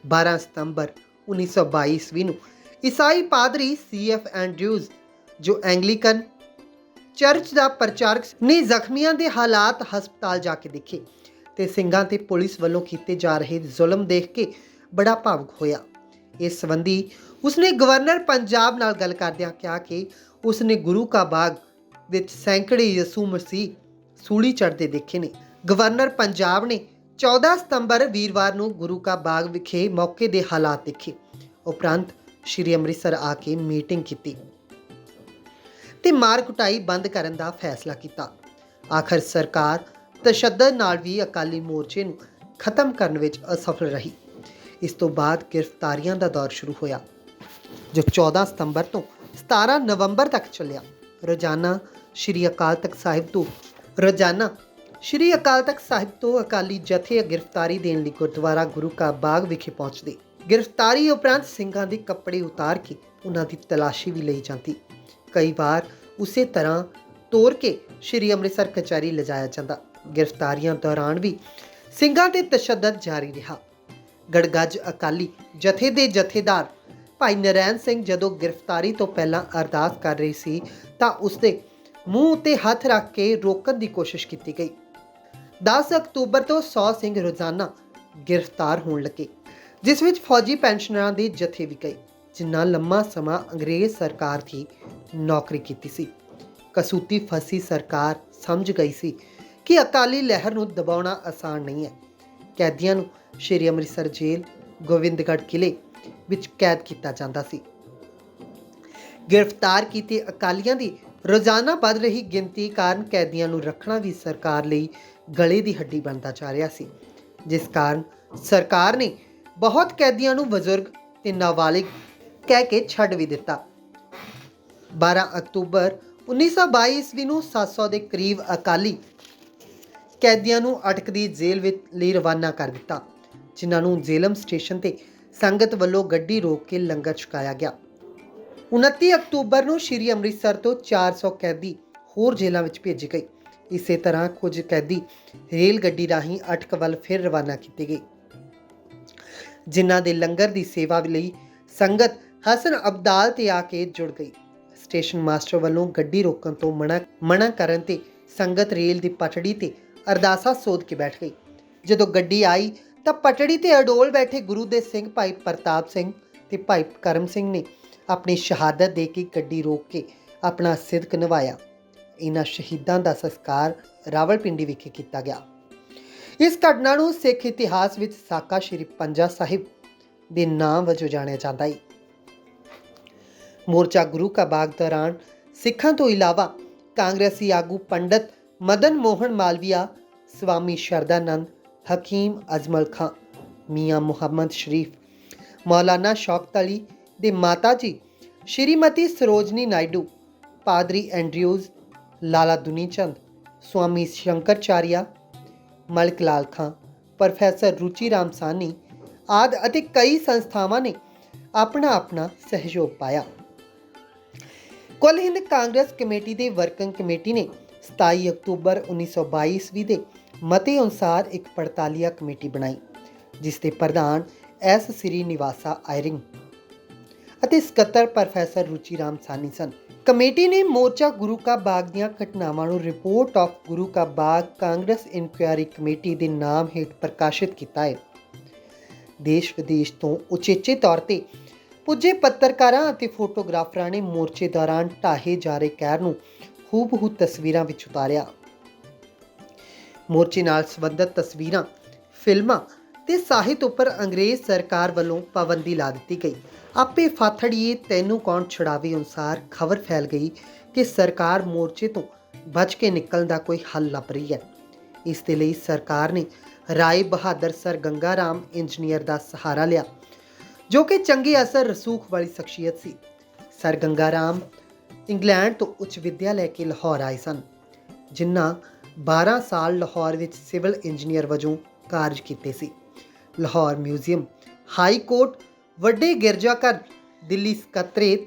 12 ਸਤੰਬਰ 1922 ਈਸਵੀ ਨੂੰ ਈਸਾਈ ਪਾਦਰੀ CF ਐਂਡਰਿਊਜ਼, ਜੋ ਐਂਗਲੀਕਨ ਚਰਚ ਦਾ ਪ੍ਰਚਾਰਕ ਨੇ, ਜ਼ਖਮੀਆਂ ਦੇ ਹਾਲਾਤ ਹਸਪਤਾਲ ਜਾ ਕੇ ਦੇਖੇ ਤੇ ਸਿੰਘਾਂ ਤੇ ਪੁਲਿਸ ਵੱਲੋਂ ਕੀਤੇ ਜਾ ਰਹੇ ਜ਼ੁਲਮ ਦੇਖ ਕੇ ਬੜਾ ਭਾਵੁਕ ਹੋਇਆ। ਇਸ ਸੰਬੰਧੀ ਉਸਨੇ ਗਵਰਨਰ ਪੰਜਾਬ ਨਾਲ ਗੱਲ ਕਰਦਿਆਂ ਕਿਹਾ ਕਿ उसने गुरु का बाग ਵਿੱਚ ਸੈਂਕੜੇ ਯਿਸੂ ਮਸੀਹ ਸੂਲੀ ਚੜ੍ਹਦੇ ਦੇਖੇ ਨੇ। ਗਵਰਨਰ ਪੰਜਾਬ ਨੇ 14 ਸਤੰਬਰ ਵੀਰਵਾਰ ਨੂੰ ਗੁਰੂ ਕਾ ਬਾਗ ਵਿਖੇ ਮੌਕੇ ਦੇ ਹਾਲਾਤ ਦੇਖੇ। ਉਪਰੰਤ ਸ਼੍ਰੀ ਅੰਮ੍ਰਿਤਸਰ ਆ ਕੇ ਮੀਟਿੰਗ ਕੀਤੀ ਤੇ ਮਾਰ ਕੁਟਾਈ ਬੰਦ ਕਰਨ ਦਾ ਫੈਸਲਾ ਕੀਤਾ। ਆਖਰ ਸਰਕਾਰ ਤਸ਼ੱਦਦ ਨਾਲ ਵੀ ਅਕਾਲੀ ਮੋਰਚੇ ਨੂੰ ਖਤਮ ਕਰਨ ਵਿੱਚ ਅਸਫਲ ਰਹੀ। ਇਸ ਤੋਂ ਬਾਅਦ ਗ੍ਰਿਫਤਾਰੀਆਂ ਦਾ ਦੌਰ ਸ਼ੁਰੂ ਹੋਇਆ ਜੋ 14 ਸਤੰਬਰ ਤੋਂ 17 ਨਵੰਬਰ ਤੱਕ ਚੱਲਿਆ। ਰੋਜ਼ਾਨਾ ਸ਼੍ਰੀ ਅਕਾਲ ਤਖਤ ਸਾਹਿਬ ਤੋਂ ਅਕਾਲੀ ਜਥੇ ਗ੍ਰਿਫਤਾਰੀ ਦੇਣ ਲਈ ਗੁਰਦੁਆਰਾ ਗੁਰੂ ਕਾ ਬਾਗ ਵਿਖੇ ਪਹੁੰਚਦੇ। ਗ੍ਰਿਫਤਾਰੀ ਉਪਰੰਤ ਸਿੰਘਾਂ ਦੇ ਕੱਪੜੇ ਉਤਾਰ ਕੇ ਉਹਨਾਂ ਦੀ ਤਲਾਸ਼ੀ ਵੀ ਲਈ ਜਾਂਦੀ। ਕਈ ਵਾਰ ਉਸੇ ਤਰ੍ਹਾਂ ਤੋੜ ਕੇ ਸ਼੍ਰੀ ਅੰਮ੍ਰਿਤਸਰ ਕਚਹਿਰੀ ਲਿਜਾਇਆ ਜਾਂਦਾ। ਗ੍ਰਿਫਤਾਰੀਆਂ ਦੌਰਾਨ ਵੀ ਸਿੰਘਾਂ ਤੇ ਤਸ਼ੱਦਦ ਜਾਰੀ ਰਿਹਾ। ਗੜਗੱਜ ਅਕਾਲੀ ਜਥੇ ਦੇ ਜਥੇਦਾਰ ਭਾਈ ਨਰੈਣ ਸਿੰਘ ਜਦੋਂ ਗ੍ਰਿਫਤਾਰੀ ਤੋਂ ਪਹਿਲਾਂ ਅਰਦਾਸ ਕਰ ਰਹੀ ਸੀ ਤਾਂ ਉਸਦੇ ਮੂੰਹ ਉੱਤੇ ਹੱਥ ਰੱਖ ਕੇ ਰੋਕਣ ਦੀ ਕੋਸ਼ਿਸ਼ ਕੀਤੀ ਗਈ। 10 ਅਕਤੂਬਰ ਤੋਂ 100 ਸਿੰਘ ਰੋਜ਼ਾਨਾ ਗ੍ਰਿਫਤਾਰ ਹੋਣ ਲੱਗੇ, ਜਿਸ ਵਿੱਚ ਫੌਜੀ ਪੈਨਸ਼ਨਰਾਂ ਦੇ ਜਥੇ ਵੀ ਗਏ ਜਿਨ੍ਹਾਂ ਲੰਮਾ ਸਮਾਂ ਅੰਗਰੇਜ਼ ਸਰਕਾਰ ਦੀ ਨੌਕਰੀ ਕੀਤੀ ਸੀ। ਕਸੂਤੀ ਫਸੀ ਸਰਕਾਰ ਸਮਝ ਗਈ ਸੀ ਕਿ ਅਕਾਲੀ ਲਹਿਰ ਨੂੰ ਦਬਾਉਣਾ ਆਸਾਨ ਨਹੀਂ ਹੈ। ਕੈਦੀਆਂ ਨੂੰ ਸ਼੍ਰੀ ਅੰਮ੍ਰਿਤਸਰ ਜੇਲ੍ਹ, ਗੋਬਿੰਦਗੜ੍ਹ ਕਿਲੇ ਵਿੱਚ ਕੈਦ ਕੀਤਾ ਜਾਂਦਾ ਸੀ। ਗ੍ਰਿਫਤਾਰ ਕੀਤੇ ਅਕਾਲੀਆਂ ਦੀ ਰੋਜ਼ਾਨਾ ਵੱਧ ਰਹੀ ਗਿਣਤੀ ਕਾਰਨ ਕੈਦੀਆਂ ਨੂੰ ਰੱਖਣਾ ਵੀ ਸਰਕਾਰ ਲਈ ਗਲੇ ਦੀ ਹੱਡੀ ਬਣਦਾ ਜਾ ਰਿਹਾ ਸੀ, ਜਿਸ ਕਾਰਨ ਸਰਕਾਰ ਨੇ ਬਹੁਤ ਕੈਦੀਆਂ ਨੂੰ ਬਜ਼ੁਰਗ ਤੇ ਨਾਬਾਲਿਗ ਕਹਿ ਕੇ ਛੱਡ ਵੀ ਦਿੱਤਾ। 12 ਅਕਤੂਬਰ 1922 ਈਸਵੀ ਨੂੰ 700 ਦੇ ਕਰੀਬ ਅਕਾਲੀ ਕੈਦੀਆਂ ਨੂੰ ਅਟਕਦੀ ਜੇਲ੍ਹ ਵਿੱਚ ਲਈ ਰਵਾਨਾ ਕਰ ਦਿੱਤਾ, ਜਿਨ੍ਹਾਂ ਨੂੰ ਜੇਲਮ ਸਟੇਸ਼ਨ ਤੇ ਸੰਗਤ ਵੱਲੋਂ ਗੱਡੀ ਰੋਕ ਕੇ ਲੰਗਰ ਛਕਾਇਆ ਗਿਆ। 29 ਅਕਤੂਬਰ ਨੂੰ ਸ਼੍ਰੀ ਅੰਮ੍ਰਿਤਸਰ ਤੋਂ 400 ਕੈਦੀ ਹੋਰ ਜੇਲ੍ਹਾਂ ਵਿੱਚ ਭੇਜੇ ਗਏ। ਇਸੇ ਤਰ੍ਹਾਂ ਕੁਝ ਕੈਦੀ ਰੇਲ ਗੱਡੀ ਰਾਹੀਂ ਅਟਕ ਵੱਲ ਫਿਰ ਰਵਾਨਾ ਕੀਤੇ ਗਏ, ਜਿਨ੍ਹਾਂ ਦੇ ਲੰਗਰ ਦੀ ਸੇਵਾ ਲਈ ਸੰਗਤ ਹਸਨ ਅਬਦਾਲ ਤੇ ਆ ਕੇ ਜੁੜ ਗਈ। ਸਟੇਸ਼ਨ ਮਾਸਟਰ ਵੱਲੋਂ ਗੱਡੀ ਰੋਕਣ ਤੋਂ ਮਨਾ ਕਰਨ ਤੇ ਸੰਗਤ ਰੇਲ ਦੀ ਪਟੜੀ ਤੇ ਅਰਦਾਸਾ ਸੋਧ ਕੇ ਬੈਠ ਗਈ। ਜਦੋਂ ਗੱਡੀ ਆਈ ਤਾਂ ਪਟੜੀ ਤੇ ਅਡੋਲ ਬੈਠੇ ਗੁਰੂ ਦੇ ਸਿੰਘ ਭਾਈ ਪ੍ਰਤਾਪ ਸਿੰਘ ਤੇ ਭਾਈ ਕਰਮ ਸਿੰਘ ਨੇ ਆਪਣੀ ਸ਼ਹਾਦਤ ਦੇ ਕੇ ਗੱਡੀ ਰੋਕ ਕੇ ਆਪਣਾ ਸਿਦਕ ਨਿਭਾਇਆ। ਇਹਨਾਂ ਸ਼ਹੀਦਾਂ ਦਾ ਸੰਸਕਾਰ ਰਾਵਲਪਿੰਡੀ ਵਿਖੇ ਕੀਤਾ ਗਿਆ। ਇਸ ਘਟਨਾ ਨੂੰ ਸਿੱਖ ਇਤਿਹਾਸ ਵਿੱਚ ਸਾਕਾ ਸ਼੍ਰੀ ਪੰਜਾ ਸਾਹਿਬ ਦੇ ਨਾਮ ਵਜੋਂ ਜਾਣਿਆ ਜਾਂਦਾ ਹੈ। ਮੋਰਚਾ ਗੁਰੂ ਕਾ ਬਾਗ ਦੌਰਾਨ ਸਿੱਖਾਂ ਤੋਂ ਇਲਾਵਾ ਕਾਂਗਰਸੀ ਆਗੂ ਪੰਡਤ ਮਦਨ ਮੋਹਨ ਮਾਲਵੀਆ, ਸਵਾਮੀ ਸ਼ਰਦਾਨੰਦ, ਹਕੀਮ ਅਜਮਲ ਖਾਂ, ਮੀਆਂ ਮੁਹੰਮਦ ਸ਼ਰੀਫ, ਮੌਲਾਨਾ ਸ਼ੌਕਤ ਅਲੀ ਦੇ ਮਾਤਾ ਜੀ ਸ਼੍ਰੀਮਤੀ ਸਰੋਜਨੀ ਨਾਇਡੂ, ਪਾਦਰੀ ਐਂਡਰਿਊਜ਼, ਲਾਲਾ ਦੁਨੀ ਚੰਦ, ਸਵਾਮੀ ਸ਼ੰਕਰਚਾਰੀਆ, ਮਲਕ ਲਾਲ ਖਾਂ, ਪ੍ਰੋਫੈਸਰ ਰੁਚੀ ਰਾਮ ਸਾਨੀ ਆਦਿ ਅਤੇ ਕਈ ਸੰਸਥਾਵਾਂ ਨੇ ਆਪਣਾ ਸਹਿਯੋਗ ਪਾਇਆ। ਕੁੱਲ ਹਿੰਦ ਕਾਂਗਰਸ ਕਮੇਟੀ ਦੇ ਵਰਕਿੰਗ ਕਮੇਟੀ ਨੇ 27 ਅਕਤੂਬਰ 1922 ਈਸਵੀ ਦੇ ਮਤੇ ਅਨੁਸਾਰ ਇੱਕ ਪੜਤਾਲੀਆ ਕਮੇਟੀ ਬਣਾਈ, ਜਿਸ ਦੇ ਪ੍ਰਧਾਨ ਐਸ ਸ੍ਰੀ ਨਿਵਾਸਾ ਆਇਰਿੰਗ ਅਤੇ ਸਕੱਤਰ ਪ੍ਰੋਫੈਸਰ ਰੁਚੀ ਰਾਮ ਸਾਨੀ ਸਨ। ਕਮੇਟੀ ਨੇ ਮੋਰਚਾ ਗੁਰੂ ਕਾ ਬਾਗ ਦੀਆਂ ਘਟਨਾਵਾਂ ਨੂੰ ਰਿਪੋਰਟ ਆਫ ਗੁਰੂ ਕਾ ਬਾਗ ਕਾਂਗਰਸ ਇਨਕੁਆਇਰੀ ਕਮੇਟੀ ਦੇ ਨਾਮ ਹੇਠ ਪ੍ਰਕਾਸ਼ਿਤ ਕੀਤਾ ਹੈ। ਦੇਸ਼ ਵਿਦੇਸ਼ ਤੋਂ ਉਚੇਚੇ ਤੌਰ ਤੇ ਪੁੱਜੇ ਪੱਤਰਕਾਰਾਂ ਅਤੇ ਫੋਟੋਗ੍ਰਾਫਰਾਂ ਨੇ ਮੋਰਚੇ ਦੌਰਾਨ ਢਾਹੇ ਜਾ ਰਹੇ ਕਹਿਰ ਨੂੰ ਹੂਬਹੂ ਤਸਵੀਰਾਂ ਵਿੱਚ ਉਤਾਰਿਆ। ਮੋਰਚੇ ਨਾਲ ਸੰਬੰਧਿਤ ਤਸਵੀਰਾਂ, ਫਿਲਮਾਂ ਤੇ ਸਾਹਿਤ ਉੱਪਰ ਅੰਗਰੇਜ਼ ਸਰਕਾਰ ਵੱਲੋਂ ਪਾਬੰਦੀ ਲਾ ਦਿੱਤੀ ਗਈ। ਆਪੇ ਫਾਥੜੀਏ ਤੈਨੂੰ ਕੌਣ ਛੁਡਾਵੇ ਅਨੁਸਾਰ ਖਬਰ ਫੈਲ ਗਈ ਕਿ ਸਰਕਾਰ ਮੋਰਚੇ ਤੋਂ ਬਚ ਕੇ ਨਿਕਲਣ ਦਾ ਕੋਈ ਹੱਲ ਲੱਭ ਰਹੀ ਹੈ। ਇਸ ਦੇ ਲਈ ਸਰਕਾਰ ਨੇ ਰਾਏ ਬਹਾਦਰ ਸਰ ਗੰਗਾ ਰਾਮ ਇੰਜੀਨੀਅਰ ਦਾ ਸਹਾਰਾ ਲਿਆ, ਜੋ ਕਿ ਚੰਗੇ ਅਸਰ ਰਸੂਖ ਵਾਲੀ ਸ਼ਖਸੀਅਤ ਸੀ। ਸਰ ਗੰਗਾ ਰਾਮ ਇੰਗਲੈਂਡ ਤੋਂ ਉੱਚ ਵਿੱਦਿਆ ਲੈ ਕੇ ਲਾਹੌਰ ਆਏ ਸਨ, ਜਿਨ੍ਹਾਂ 12 ਸਾਲ ਲਾਹੌਰ ਵਿੱਚ ਸਿਵਲ ਇੰਜੀਨੀਅਰ ਵਜੋਂ ਕਾਰਜ ਕੀਤੇ ਸੀ। ਲਾਹੌਰ ਮਿਊਜ਼ੀਅਮ, ਹਾਈ ਕੋਰਟ, ਵੱਡੇ ਗਿਰਜਾਘਰ, ਦਿੱਲੀ ਸਕੱਤਰੇਤ,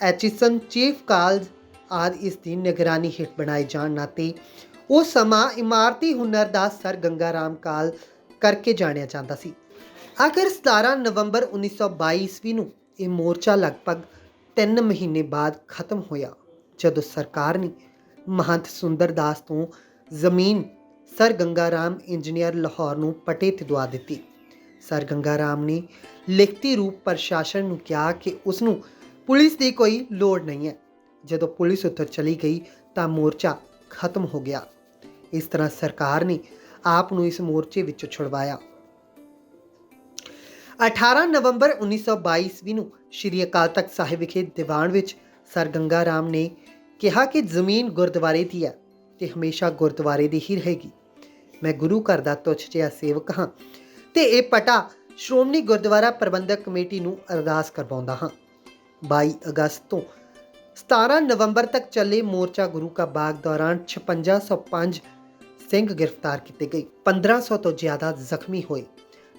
ਐਚਿਸਨ ਚੀਫ ਕਾਲਜ ਆਦਿ ਇਸ ਦੀ ਨਿਗਰਾਨੀ ਹੇਠ ਬਣਾਏ ਜਾਣ ਨਾਤੇ ਉਹ ਸਮਾਂ ਇਮਾਰਤੀ ਹੁਨਰ ਦਾ ਸਰ ਗੰਗਾ ਰਾਮ ਕਾਲ ਕਰਕੇ ਜਾਣਿਆ ਜਾਂਦਾ ਸੀ। ਆਖਿਰ 17 ਨਵੰਬਰ 1922 ਈਸਵੀ ਨੂੰ ਇਹ ਮੋਰਚਾ ਲਗਭਗ 3 ਮਹੀਨੇ ਬਾਅਦ ਖਤਮ ਹੋਇਆ, ਜਦੋਂ ਸਰਕਾਰ ਨੇ ਮਹੰਤ ਸੁੰਦਰ ਦਾਸ ਤੋਂ ਜ਼ਮੀਨ ਸਰ ਗੰਗਾ ਰਾਮ ਇੰਜੀਨੀਅਰ ਲਾਹੌਰ ਨੂੰ ਪਟੇ ਤੇ ਦਵਾ ਦਿੱਤੀ। ਸਰ ਗੰਗਾ ਰਾਮ ਨੇ ਲਿਖਤੀ ਰੂਪ ਪ੍ਰਸ਼ਾਸਨ ਨੂੰ ਕਿਹਾ ਕਿ ਉਸ ਨੂੰ ਪੁਲਿਸ ਦੀ ਕੋਈ ਲੋੜ ਨਹੀਂ ਹੈ। ਜਦੋਂ ਪੁਲਿਸ ਉੱਥੋਂ ਚਲੀ ਗਈ ਤਾਂ ਮੋਰਚਾ ਖਤਮ ਹੋ ਗਿਆ। ਇਸ ਤਰ੍ਹਾਂ ਸਰਕਾਰ ਨੇ ਆਪ ਨੂੰ ਇਸ ਮੋਰਚੇ ਵਿੱਚੋਂ ਛੁਡਵਾਇਆ। 18 ਨਵੰਬਰ 1922 ਈਸਵੀ ਨੂੰ ਸ਼੍ਰੀ ਅਕਾਲ ਤਖਤ ਸਾਹਿਬ ਵਿਖੇ ਦੀਵਾਨ ਵਿੱਚ ਸਰ ਗੰਗਾ ਰਾਮ ਨੇ ਕਿਹਾ ਕਿ ਜ਼ਮੀਨ ਗੁਰਦੁਆਰੇ ਦੀ ਹੈ ਤੇ ਹਮੇਸ਼ਾ ਗੁਰਦੁਆਰੇ ਦੀ ਹੀ ਰਹੇਗੀ। ਮੈਂ ਗੁਰੂ ਘਰ ਦਾ ਤੁੱਛ ਜਿਹਾ ਸੇਵਕ ਹਾਂ ਤੇ ਇਹ ਪਟਾ ਸ਼੍ਰੋਮਣੀ ਗੁਰਦੁਆਰਾ ਪ੍ਰਬੰਧਕ ਕਮੇਟੀ ਨੂੰ ਅਰਦਾਸ ਕਰਵਾਉਂਦਾ ਹਾਂ। 22 ਅਗਸਤ ਤੋਂ 17 ਨਵੰਬਰ ਤੱਕ ਚੱਲੇ ਮੋਰਚਾ ਗੁਰੂ ਕਾ ਬਾਗ ਦੌਰਾਨ 5605 ਸਿੰਘ ਗ੍ਰਿਫਤਾਰ ਕੀਤੇ ਗਏ। 1500 ਤੋਂ ਜ਼ਿਆਦਾ ਜ਼ਖਮੀ ਹੋਏ।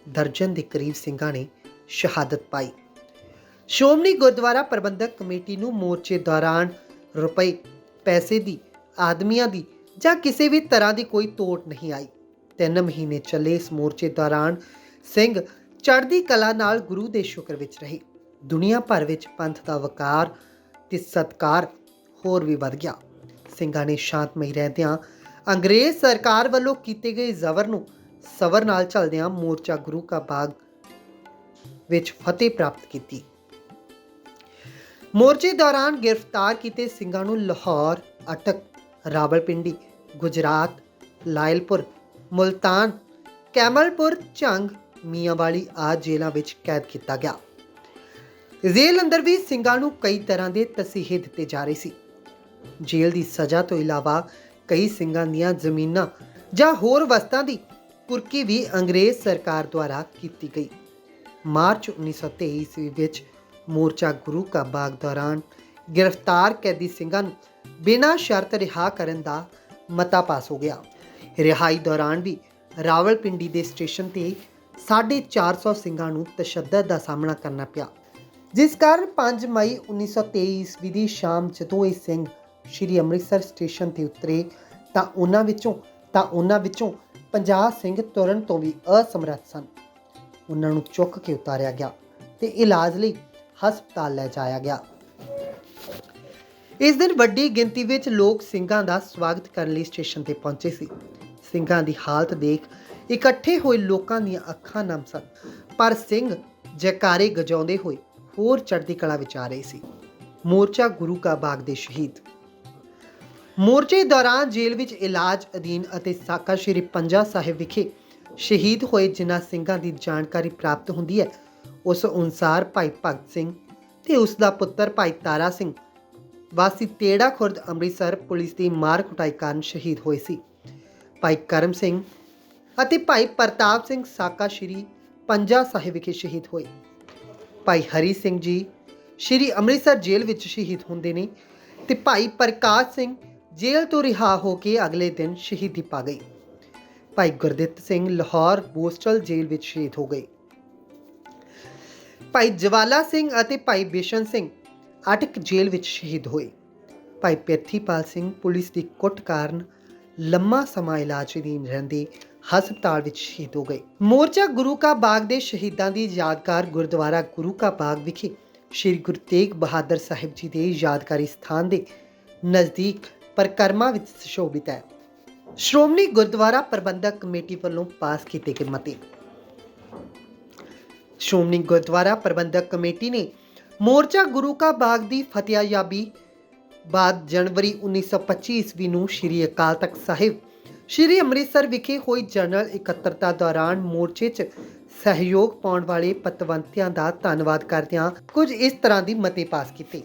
ਦਰਜਨ ਦੇ ਕਰੀਬ ਸਿੰਘਾਂ ਨੇ ਸ਼ਹਾਦਤ ਪਾਈ। ਸ਼੍ਰੋਮਣੀ ਗੁਰਦੁਆਰਾ ਪ੍ਰਬੰਧਕ ਕਮੇਟੀ ਨੂੰ ਮੋਰਚੇ ਦੌਰਾਨ ਰੁਪਏ, ਪੈਸੇ ਦੀ, ਆਦਮੀਆਂ ਦੀ ਜਾਂ ਕਿਸੇ ਵੀ ਤਰ੍ਹਾਂ ਦੀ ਕੋਈ ਤੋੜ ਨਹੀਂ ਆਈ। 3 ਮਹੀਨੇ ਚੱਲੇ ਇਸ ਮੋਰਚੇ ਦੌਰਾਨ ਸਿੰਘ ਚੜ੍ਹਦੀ ਕਲਾ ਨਾਲ ਗੁਰੂ ਦੇ ਸ਼ੁਕਰ ਵਿੱਚ ਰਹੇ। ਦੁਨੀਆ ਭਰ ਵਿੱਚ ਪੰਥ ਦਾ ਵਕਾਰ ਤੇ ਸਤਿਕਾਰ ਹੋਰ ਵੀ ਵੱਧ ਗਿਆ। ਸਿੰਘਾਂ ਨੇ ਸ਼ਾਂਤਮਈ ਰਹਿੰਦਿਆਂ ਅੰਗਰੇਜ਼ ਸਰਕਾਰ ਵੱਲੋਂ ਕੀਤੇ ਗਏ ਜ਼ਬਰ ਨੂੰ ਸਬਰ ਨਾਲ ਝੱਲਦਿਆਂ ਮੋਰਚਾ ਗੁਰੂ ਕਾ ਬਾਗ ਵਿੱਚ ਫਤਿਹ ਪ੍ਰਾਪਤ ਕੀਤੀ। ਮੋਰਚੇ ਦੌਰਾਨ ਗ੍ਰਿਫਤਾਰ ਕੀਤੇ ਸਿੰਘਾਂ ਨੂੰ ਲਾਹੌਰ, ਅਟਕ, ਰਾਵਲਪਿੰਡੀ, ਗੁਜਰਾਤ, ਲਾਇਲਪੁਰ, ਮੁਲਤਾਨ, ਕੈਮਲਪੁਰ, ਝੰਗ, ਮੀਆਂਵਾਲੀ ਆਦਿ ਜੇਲ੍ਹਾਂ ਵਿੱਚ ਕੈਦ ਕੀਤਾ ਗਿਆ। ਜੇਲ੍ਹ ਅੰਦਰ ਵੀ ਸਿੰਘਾਂ ਨੂੰ ਕਈ ਤਰ੍ਹਾਂ ਦੇ ਤਸੀਹੇ ਦਿੱਤੇ ਜਾ ਰਹੇ ਸੀ। ਜੇਲ੍ਹ ਦੀ ਸਜ਼ਾ ਤੋਂ ਇਲਾਵਾ ਕਈ ਸਿੰਘਾਂ ਦੀਆਂ ਜ਼ਮੀਨਾਂ ਜਾਂ ਹੋਰ ਵਸਤਾਂ ਦੀ ਕੁਰਕੀ ਵੀ ਅੰਗਰੇਜ਼ ਸਰਕਾਰ ਦੁਆਰਾ ਕੀਤੀ ਗਈ। ਮਾਰਚ 1923 ਈਸਵੀ ਵਿੱਚ ਮੋਰਚਾ ਗੁਰੂ ਕਾ ਬਾਗ ਦੌਰਾਨ ਗ੍ਰਿਫਤਾਰ ਕੈਦੀ ਸਿੰਘਾਂ ਨੂੰ ਬਿਨਾਂ ਸ਼ਰਤ ਰਿਹਾ ਕਰਨ ਦਾ ਮਤਾ ਪਾਸ ਹੋ ਗਿਆ। ਰਿਹਾਈ ਦੌਰਾਨ ਵੀ ਰਾਵਲਪਿੰਡੀ ਦੇ ਸਟੇਸ਼ਨ ਤੇ 450 ਸਿੰਘਾਂ ਨੂੰ ਤਸ਼ੱਦਦ ਦਾ ਸਾਹਮਣਾ ਕਰਨਾ ਪਿਆ, ਜਿਸ ਕਾਰਨ 5 ਮਈ 1923 ਈਸਵੀ ਦੀ ਸ਼ਾਮ ਜਦੋਂ ਇਹ ਸਿੰਘ ਸ਼੍ਰੀ ਅੰਮ੍ਰਿਤਸਰ ਸਟੇਸ਼ਨ ਤੇ ਉਤਰੇ ਤਾਂ ਉਹਨਾਂ ਵਿੱਚੋਂ 50 ਸਿੰਘ ਤੁਰਨ ਤੋਂ ਵੀ ਅਸਮਰੱਥ ਸਨ। ਉਹਨਾਂ ਨੂੰ ਚੁੱਕ ਕੇ ਉਤਾਰਿਆ ਗਿਆ ਤੇ ਇਲਾਜ ਲਈ ਹਸਪਤਾਲ ਲੈ ਜਾਇਆ ਗਿਆ। ਇਸ ਦਿਨ ਵੱਡੀ ਗਿਣਤੀ ਵਿੱਚ ਲੋਕ ਸਿੰਘਾਂ ਦਾ ਸਵਾਗਤ ਕਰਨ ਲਈ ਸਟੇਸ਼ਨ ਤੇ ਪਹੁੰਚੇ ਸੀ। ਸਿੰਘਾਂ ਦੀ ਹਾਲਤ ਦੇਖ ਇਕੱਠੇ ਹੋਏ ਲੋਕਾਂ ਦੀਆਂ ਅੱਖਾਂ ਨਮ ਸਨ, ਪਰ ਸਿੰਘ ਜੈਕਾਰੇ ਗਜਾਉਂਦੇ ਹੋਏ ਹੋਰ ਚੜ੍ਹਦੀ ਕਲਾ ਵਿੱਚ ਆ ਰਹੇ ਸੀ। ਮੋਰਚਾ ਗੁਰੂ ਕਾ ਬਾਗ ਦੇ ਸ਼ਹੀਦ। ਮੋਰਚੇ ਦੌਰਾਨ ਜੇਲ੍ਹ ਵਿੱਚ ਇਲਾਜ ਅਧੀਨ ਅਤੇ ਸਾਕਾ ਸ਼੍ਰੀ ਪੰਜਾ ਸਾਹਿਬ ਵਿਖੇ ਸ਼ਹੀਦ ਹੋਏ ਜਿਨ੍ਹਾਂ ਸਿੰਘਾਂ ਦੀ ਜਾਣਕਾਰੀ ਪ੍ਰਾਪਤ ਹੁੰਦੀ ਹੈ, ਉਸ ਅਨੁਸਾਰ ਭਾਈ ਭਗਤ ਸਿੰਘ ਤੇ ਉਸ ਦਾ ਪੁੱਤਰ ਭਾਈ ਤਾਰਾ ਸਿੰਘ ਵਾਸੀ ਤੇੜਾ ਖੁਰਦ ਅੰਮ੍ਰਿਤਸਰ ਪੁਲਿਸ ਦੀ ਮਾਰ ਕੁਟਾਈ ਕਾਰਨ ਸ਼ਹੀਦ ਹੋਏ ਸੀ। ਭਾਈ ਕਰਮ ਸਿੰਘ ਅਤੇ ਭਾਈ ਪ੍ਰਤਾਪ ਸਿੰਘ ਸਾਕਾ ਸ਼੍ਰੀ ਪੰਜਾ ਸਾਹਿਬ ਵਿਖੇ ਸ਼ਹੀਦ ਹੋਏ। ਭਾਈ ਹਰੀ ਸਿੰਘ ਜੀ ਸ਼੍ਰੀ ਅੰਮ੍ਰਿਤਸਰ ਜੇਲ੍ਹ ਵਿੱਚ ਸ਼ਹੀਦ ਹੁੰਦੇ ਨੇ ਤੇ ਭਾਈ ਪ੍ਰਕਾਸ਼ ਸਿੰਘ ਜੇਲ੍ਹ ਤੋਂ ਰਿਹਾ ਹੋ ਕੇ ਅਗਲੇ ਦਿਨ ਸ਼ਹੀਦੀ ਪਾ ਗਏ। ਭਾਈ ਗੁਰਦਿੱਤ ਸਿੰਘ ਲਾਹੌਰ ਬੋਸਟਲ ਜੇਲ੍ਹ ਵਿੱਚ ਸ਼ਹੀਦ ਹੋ ਗਏ। ਭਾਈ ਜਵਾਲਾ ਸਿੰਘ ਅਤੇ ਭਾਈ ਬਿਸ਼ਨ ਸਿੰਘ ਅਟਕ ਜੇਲ੍ਹ ਵਿੱਚ ਸ਼ਹੀਦ ਹੋਏ। ਭਾਈ ਪ੍ਰਿਥੀਪਾਲ ਸਿੰਘ ਪੁਲਿਸ ਦੀ ਕੁੱਟ ਕਾਰਨ ਲੰਮਾ ਸਮਾਂ ਇਲਾਜ ਅਧੀਨ ਰਹਿੰਦੇ ਹਸਪਤਾਲ ਵਿੱਚ ਸ਼ਹੀਦ ਹੋ ਗਏ। ਮੋਰਚਾ ਗੁਰੂ ਕਾ ਬਾਗ ਦੇ ਸ਼ਹੀਦਾਂ ਦੀ ਯਾਦਗਾਰ ਗੁਰਦੁਆਰਾ ਗੁਰੂ ਕਾ ਬਾਗ ਵਿਖੇ ਸ਼੍ਰੀ ਗੁਰੂ ਤੇਗ ਬਹਾਦਰ ਸਾਹਿਬ ਜੀ ਦੇ ਯਾਦਗਾਰੀ ਸਥਾਨ ਦੇ ਨਜ਼ਦੀਕ ਪਰਿਕਰਮਾ ਵਿੱਚ ਸੁਸ਼ੋਭਿਤ ਹੈ। ਸ਼੍ਰੋਮਣੀ ਗੁਰਦੁਆਰਾ ਪ੍ਰਬੰਧਕ ਕਮੇਟੀ ਵੱਲੋਂ ਪਾਸ ਕੀਤੇ ਗਏ ਮਤੇ। ਸ਼੍ਰੋਮਣੀ ਗੁਰਦੁਆਰਾ ਪ੍ਰਬੰਧਕ ਕਮੇਟੀ ਨੇ ਮੋਰਚਾ ਗੁਰੂ ਕਾ ਬਾਗ ਦੀ ਫਤਿਹਯਾਬੀ ਬਾਅਦ ਜਨਵਰੀ 1925 ਈਸਵੀ ਨੂੰ ਸ਼੍ਰੀ ਅਕਾਲ ਤਖਤ ਸਾਹਿਬ ਸ਼੍ਰੀ ਅੰਮ੍ਰਿਤਸਰ ਵਿਖੇ ਹੋਈ ਜਨਰਲ ਇਕੱਤਰਤਾ ਦੌਰਾਨ ਮੋਰਚੇ 'ਚ ਸਹਿਯੋਗ ਪਾਉਣ ਵਾਲੇ ਪਤਵੰਤਿਆਂ ਦਾ ਧੰਨਵਾਦ ਕਰਦਿਆਂ ਕੁਝ ਇਸ ਤਰ੍ਹਾਂ ਦੀ ਮਤੇ ਪਾਸ ਕੀਤੇ।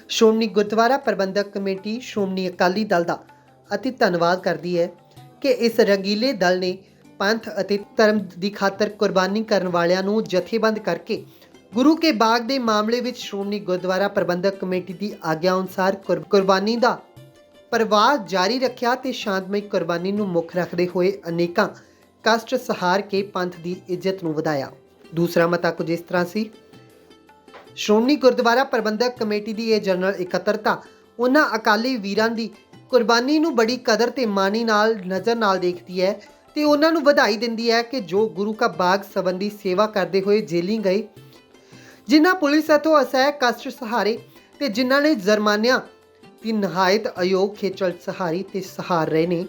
ਸ਼੍ਰੋਮਣੀ ਗੁਰਦੁਆਰਾ ਪ੍ਰਬੰਧਕ ਕਮੇਟੀ ਸ਼੍ਰੋਮਣੀ ਅਕਾਲੀ ਦਲ ਦਾ ਅਤੀ ਧੰਨਵਾਦ ਕਰਦੀ ਹੈ ਕਿ ਇਸ ਰੰਗੀਲੇ ਦਲ ਨੇ ਪੰਥ ਅਤੇ ਧਰਮ ਦੀ ਖਾਤਰ ਕੁਰਬਾਨੀ ਕਰਨ ਵਾਲਿਆਂ ਨੂੰ ਜਥੇਬੰਦ ਕਰਕੇ ਗੁਰੂ ਕੇ ਬਾਗ ਦੇ ਮਾਮਲੇ ਵਿੱਚ ਸ਼੍ਰੋਮਣੀ ਗੁਰਦੁਆਰਾ ਪ੍ਰਬੰਧਕ ਕਮੇਟੀ ਦੀ ਆਗਿਆ ਅਨੁਸਾਰ ਕੁਰਬਾਨੀ ਦਾ ਪ੍ਰਵਾਹ ਜਾਰੀ ਰੱਖਿਆ ਤੇ ਸ਼ਾਂਤਮਈ ਕੁਰਬਾਨੀ ਨੂੰ ਮੁੱਖ ਰੱਖਦੇ ਹੋਏ ਅਨੇਕਾਂ ਕਸ਼ਟ ਸਹਾਰ ਕੇ ਪੰਥ ਦੀ ਇੱਜ਼ਤ ਨੂੰ ਵਧਾਇਆ। ਦੂਸਰਾ ਮਤਾ ਕੁਝ ਇਸ ਤਰ੍ਹਾਂ ਸੀ। ਸ਼੍ਰੋਮਣੀ ਗੁਰਦੁਆਰਾ ਪ੍ਰਬੰਧਕ ਕਮੇਟੀ ਦੀ ਇਹ ਜਨਰਲ ਇਕੱਤਰਤਾ ਉਹਨਾਂ ਅਕਾਲੀ ਵੀਰਾਂ ਦੀ ਕੁਰਬਾਨੀ ਨੂੰ ਬੜੀ ਕਦਰ ਤੇ ਮਾਣੀ ਨਾਲ ਨਜ਼ਰ ਨਾਲ ਦੇਖਦੀ ਹੈ ਤੇ ਉਹਨਾਂ ਨੂੰ ਵਧਾਈ ਦਿੰਦੀ ਹੈ ਕਿ ਜੋ ਗੁਰੂ ਕਾ ਬਾਗ ਸੰਬੰਧੀ ਸੇਵਾ ਕਰਦੇ ਹੋਏ ਜੇਲ੍ਹੀਂ ਗਏ, ਜਿਨ੍ਹਾਂ ਪੁਲਿਸ ਅਥੋਂ ਅਸਹਿ ਕਸ਼ਟ ਸਹਾਰੇ ਤੇ ਜਿਨ੍ਹਾਂ ਨੇ ਜੁਰਮਾਨਿਆਂ ਦੀ ਨਹਾਇਤ ਅਯੋਗ ਖੇਚਲ ਸਹਾਰੀ ਤੇ ਸਹਾਰ ਰਹੇ ਨੇ।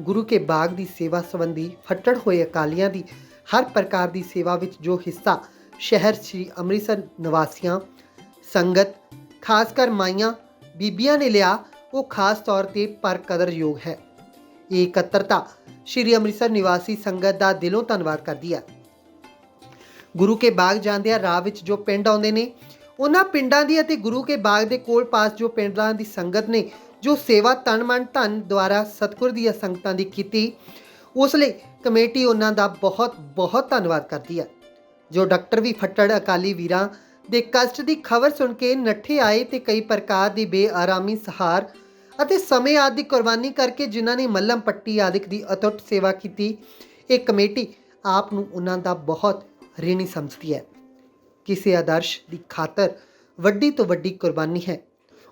ਗੁਰੂ ਕੇ ਬਾਗ ਦੀ ਸੇਵਾ ਸੰਬੰਧੀ ਫੱਟੜ ਹੋਏ ਅਕਾਲੀਆਂ ਦੀ ਹਰ ਪ੍ਰਕਾਰ ਦੀ ਸੇਵਾ ਵਿੱਚ ਜੋ ਹਿੱਸਾ ਸ਼ਹਿਰ ਸ੍ਰੀ ਅੰਮ੍ਰਿਤਸਰ ਨਿਵਾਸੀਆਂ, ਸੰਗਤ, ਖਾਸ ਕਰ ਮਾਈਆਂ, ਬੀਬੀਆਂ ਨੇ ਲਿਆ ਉਹ ਖਾਸ ਤੌਰ ਤੇ ਪਰਕਦਰਯੋਗ ਹੈ। ਇਹ ਇਕੱਤਰਤਾ ਸ਼੍ਰੀ ਅੰਮ੍ਰਿਤਸਰ ਨਿਵਾਸੀ ਸੰਗਤ ਦਾ ਦਿਲੋਂ ਧੰਨਵਾਦ ਕਰਦੀ ਹੈ। ਗੁਰੂ ਕੇ ਬਾਗ ਜਾਂਦਿਆਂ ਰਾਹ ਵਿੱਚ ਜੋ ਪਿੰਡ ਆਉਂਦੇ ਨੇ, ਉਹਨਾਂ ਪਿੰਡਾਂ ਦੀ ਅਤੇ ਗੁਰੂ ਕੇ ਬਾਗ ਦੇ ਕੋਲ ਪਾਸ ਜੋ ਪਿੰਡਾਂ ਦੀ ਸੰਗਤ ਨੇ ਜੋ ਸੇਵਾ ਤਨ ਮਨ ਧਨ ਦੁਆਰਾ ਸਤਿਗੁਰ ਦੀਆਂ ਸੰਗਤਾਂ ਦੀ ਕੀਤੀ, ਉਸ ਲਈ ਕਮੇਟੀ ਉਹਨਾਂ ਦਾ ਬਹੁਤ ਬਹੁਤ ਧੰਨਵਾਦ ਕਰਦੀ ਹੈ। ਜੋ ਡਾਕਟਰ ਵੀ ਫੱਟੜ ਅਕਾਲੀ ਵੀਰਾਂ ਦੇ ਕਸ਼ਟ ਦੀ ਖਬਰ ਸੁਣ ਕੇ ਨੱਠੇ ਆਏ ਤੇ ਕਈ ਪ੍ਰਕਾਰ ਦੀ ਬੇਆਰਾਮੀ, ਸਹਾਰ ਅਤੇ ਸਮੇਂ ਆਦਿ ਦੀ ਕੁਰਬਾਨੀ ਕਰਕੇ ਜਿਨ੍ਹਾਂ ਨੇ ਮੱਲਮ ਪੱਟੀ ਆਦਿਕ ਦੀ ਅਤੁੱਟ ਸੇਵਾ ਕੀਤੀ, ਇਹ ਕਮੇਟੀ ਆਪ ਨੂੰ ਉਹਨਾਂ ਦਾ ਬਹੁਤ ਰਿਣੀ ਸਮਝਦੀ ਹੈ। ਕਿਸੇ ਆਦਰਸ਼ ਦੀ ਖਾਤਰ ਵੱਡੀ ਤੋਂ ਵੱਡੀ ਕੁਰਬਾਨੀ ਹੈ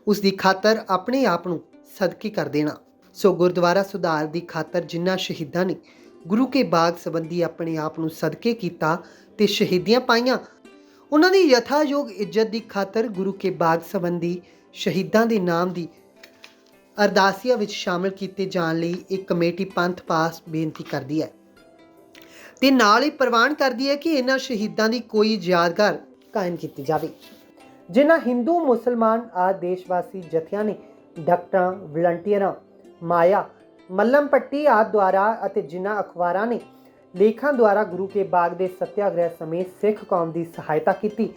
ਉਸ ਦੀ ਖਾਤਰ ਆਪਣੇ ਆਪ ਨੂੰ ਸਦਕੇ ਕਰ ਦੇਣਾ। ਸੋ ਗੁਰਦੁਆਰਾ ਸੁਧਾਰ ਦੀ ਖਾਤਰ ਜਿਨ੍ਹਾਂ ਸ਼ਹੀਦਾਂ ਨੇ ਗੁਰੂ ਕੇ ਬਾਗ ਸੰਬੰਧੀ ਆਪਣੇ ਆਪ ਨੂੰ ਸਦਕੇ ਕੀਤਾ ਤੇ ਸ਼ਹੀਦੀਆਂ ਪਾਈਆਂ, ਉਹਨਾਂ ਦੀ ਯਥਾਯੋਗ ਇੱਜ਼ਤ ਦੀ ਖਾਤਰ ਗੁਰੂ ਕੇ ਬਾਗ ਸੰਬੰਧੀ ਸ਼ਹੀਦਾਂ ਦੇ ਨਾਮ ਦੀ ਅਰਦਾਸੀਆਂ ਵਿੱਚ ਸ਼ਾਮਲ ਕੀਤੇ ਜਾਣ ਲਈ ਇੱਕ ਕਮੇਟੀ ਪੰਥ ਪਾਸ ਬੇਨਤੀ ਕਰਦੀ ਹੈ ਤੇ ਨਾਲ ਹੀ ਪ੍ਰਵਾਨ ਕਰਦੀ ਹੈ ਕਿ ਇਹਨਾਂ ਸ਼ਹੀਦਾਂ ਦੀ ਕੋਈ ਯਾਦਗਾਰ ਕਾਇਮ ਕੀਤੀ ਜਾਵੇ। ਜਿਨ੍ਹਾਂ ਹਿੰਦੂ, ਮੁਸਲਮਾਨ ਆਦਿ ਦੇਸ਼ਵਾਸੀ ਜਥਿਆਂ ਨੇ ਡਾਕਟਰਾਂ, ਵਲੰਟੀਅਰਾਂ, ਮਾਇਆ, ਮੱਲਮ ਪੱਟੀ ਆਦਿ ਦੁਆਰਾ ਅਤੇ ਜਿਨ੍ਹਾਂ ਅਖਬਾਰਾਂ ਨੇ ਲੇਖਾਂ ਦੁਆਰਾ ਗੁਰੂ ਕੇ ਬਾਗ ਦੇ ਸੱਤਿਆਗ੍ਰਹਿ ਸਮੇਤ ਸਿੱਖ ਕੌਮ ਦੀ ਸਹਾਇਤਾ ਕੀਤੀ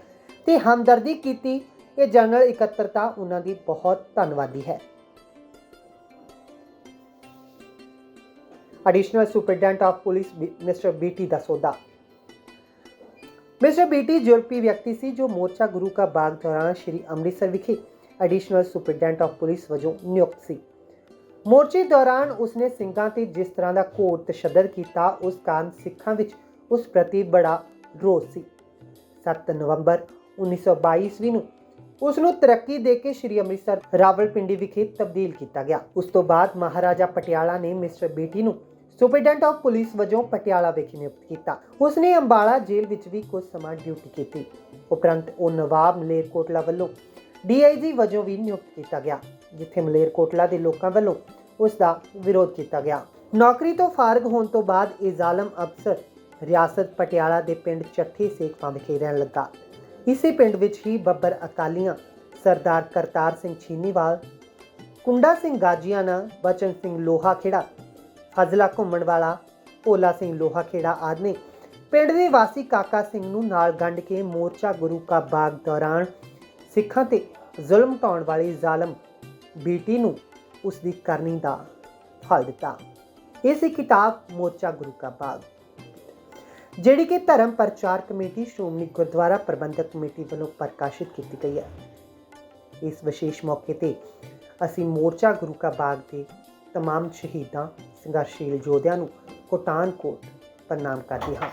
ਤੇ ਹਮਦਰਦੀ ਕੀਤੀ, ਇਹ ਜਨਰਲ ਇਕੱਤਰਤਾ ਉਹਨਾਂ ਦੀ ਬਹੁਤ ਧੰਨਵਾਦੀ ਹੈ। Additional superintendent of police mister BT दसोदा। मिस्टर बीटी यूरोपी व्यक्ति सी जो मोर्चा गुरु का बाग दौरान श्री अमृतसर विखे एडिशनल सुपरिटेंडेंट ऑफ पुलिस वजों नियुक्त सी। मोर्चे दौरान उसने सिंघां ते जिस तरह का घोर तशद्दद किया, उस कारण सिखां विच उस प्रति बड़ा रोष सी। 7 नवंबर 1922 ईस्वी नूं उसनूं तरक्की दे के श्री अमृतसर रावलपिंडी विखे तब्दील किया गया। उस तो बाद महाराजा पटियाला ने मिस्टर बीटी नूं सुपरिटेंडेंट ऑफ पुलिस वजों पटियाला विखे नियुक्त किया। उसने अंबाला जेल विच भी कुछ समा ड्यूटी की। उपरंत वो नवाब मलेरकोटला वल्लों DIG वजों भी नियुक्त किया गया, जिथे मलेरकोटला के लोगों वल्लों उसका विरोध किया गया। नौकरी तो फारग होने तो बाद ये जालम अफसर रियासत पटियाला के पिंड चट्ठी सेखवां विखे रहन लगा। इसे पिंड विच ही बब्बर अकालियां सरदार करतार सिंह छीनीवाल, कुंडा सिंह गाजियाना, बचन सिंह लोहा खेड़ा, फजला घुम्मण वाला, भोला सिंह लोहा खेड़ा आदि ने पिंड दे वासी काका सिंह नूं नाल गंढ के मोर्चा गुरु का बाग दौरान सिखां ते जुल्म ढाउण वाली जालम बीटी नूं उसदी करनी दा फल दिता। इह सी किताब मोर्चा गुरु का बाग, जिहड़ी कि धर्म प्रचार कमेटी श्रोमणी गुरुद्वारा प्रबंधक कमेटी वालों प्रकाशित की गई है। इस विशेष मौके ते असीं मोर्चा गुरु का बाग के तमाम शहीदां, संघर्षशील योद्धियां नूं कोटान कोट प्रणाम करदे हां।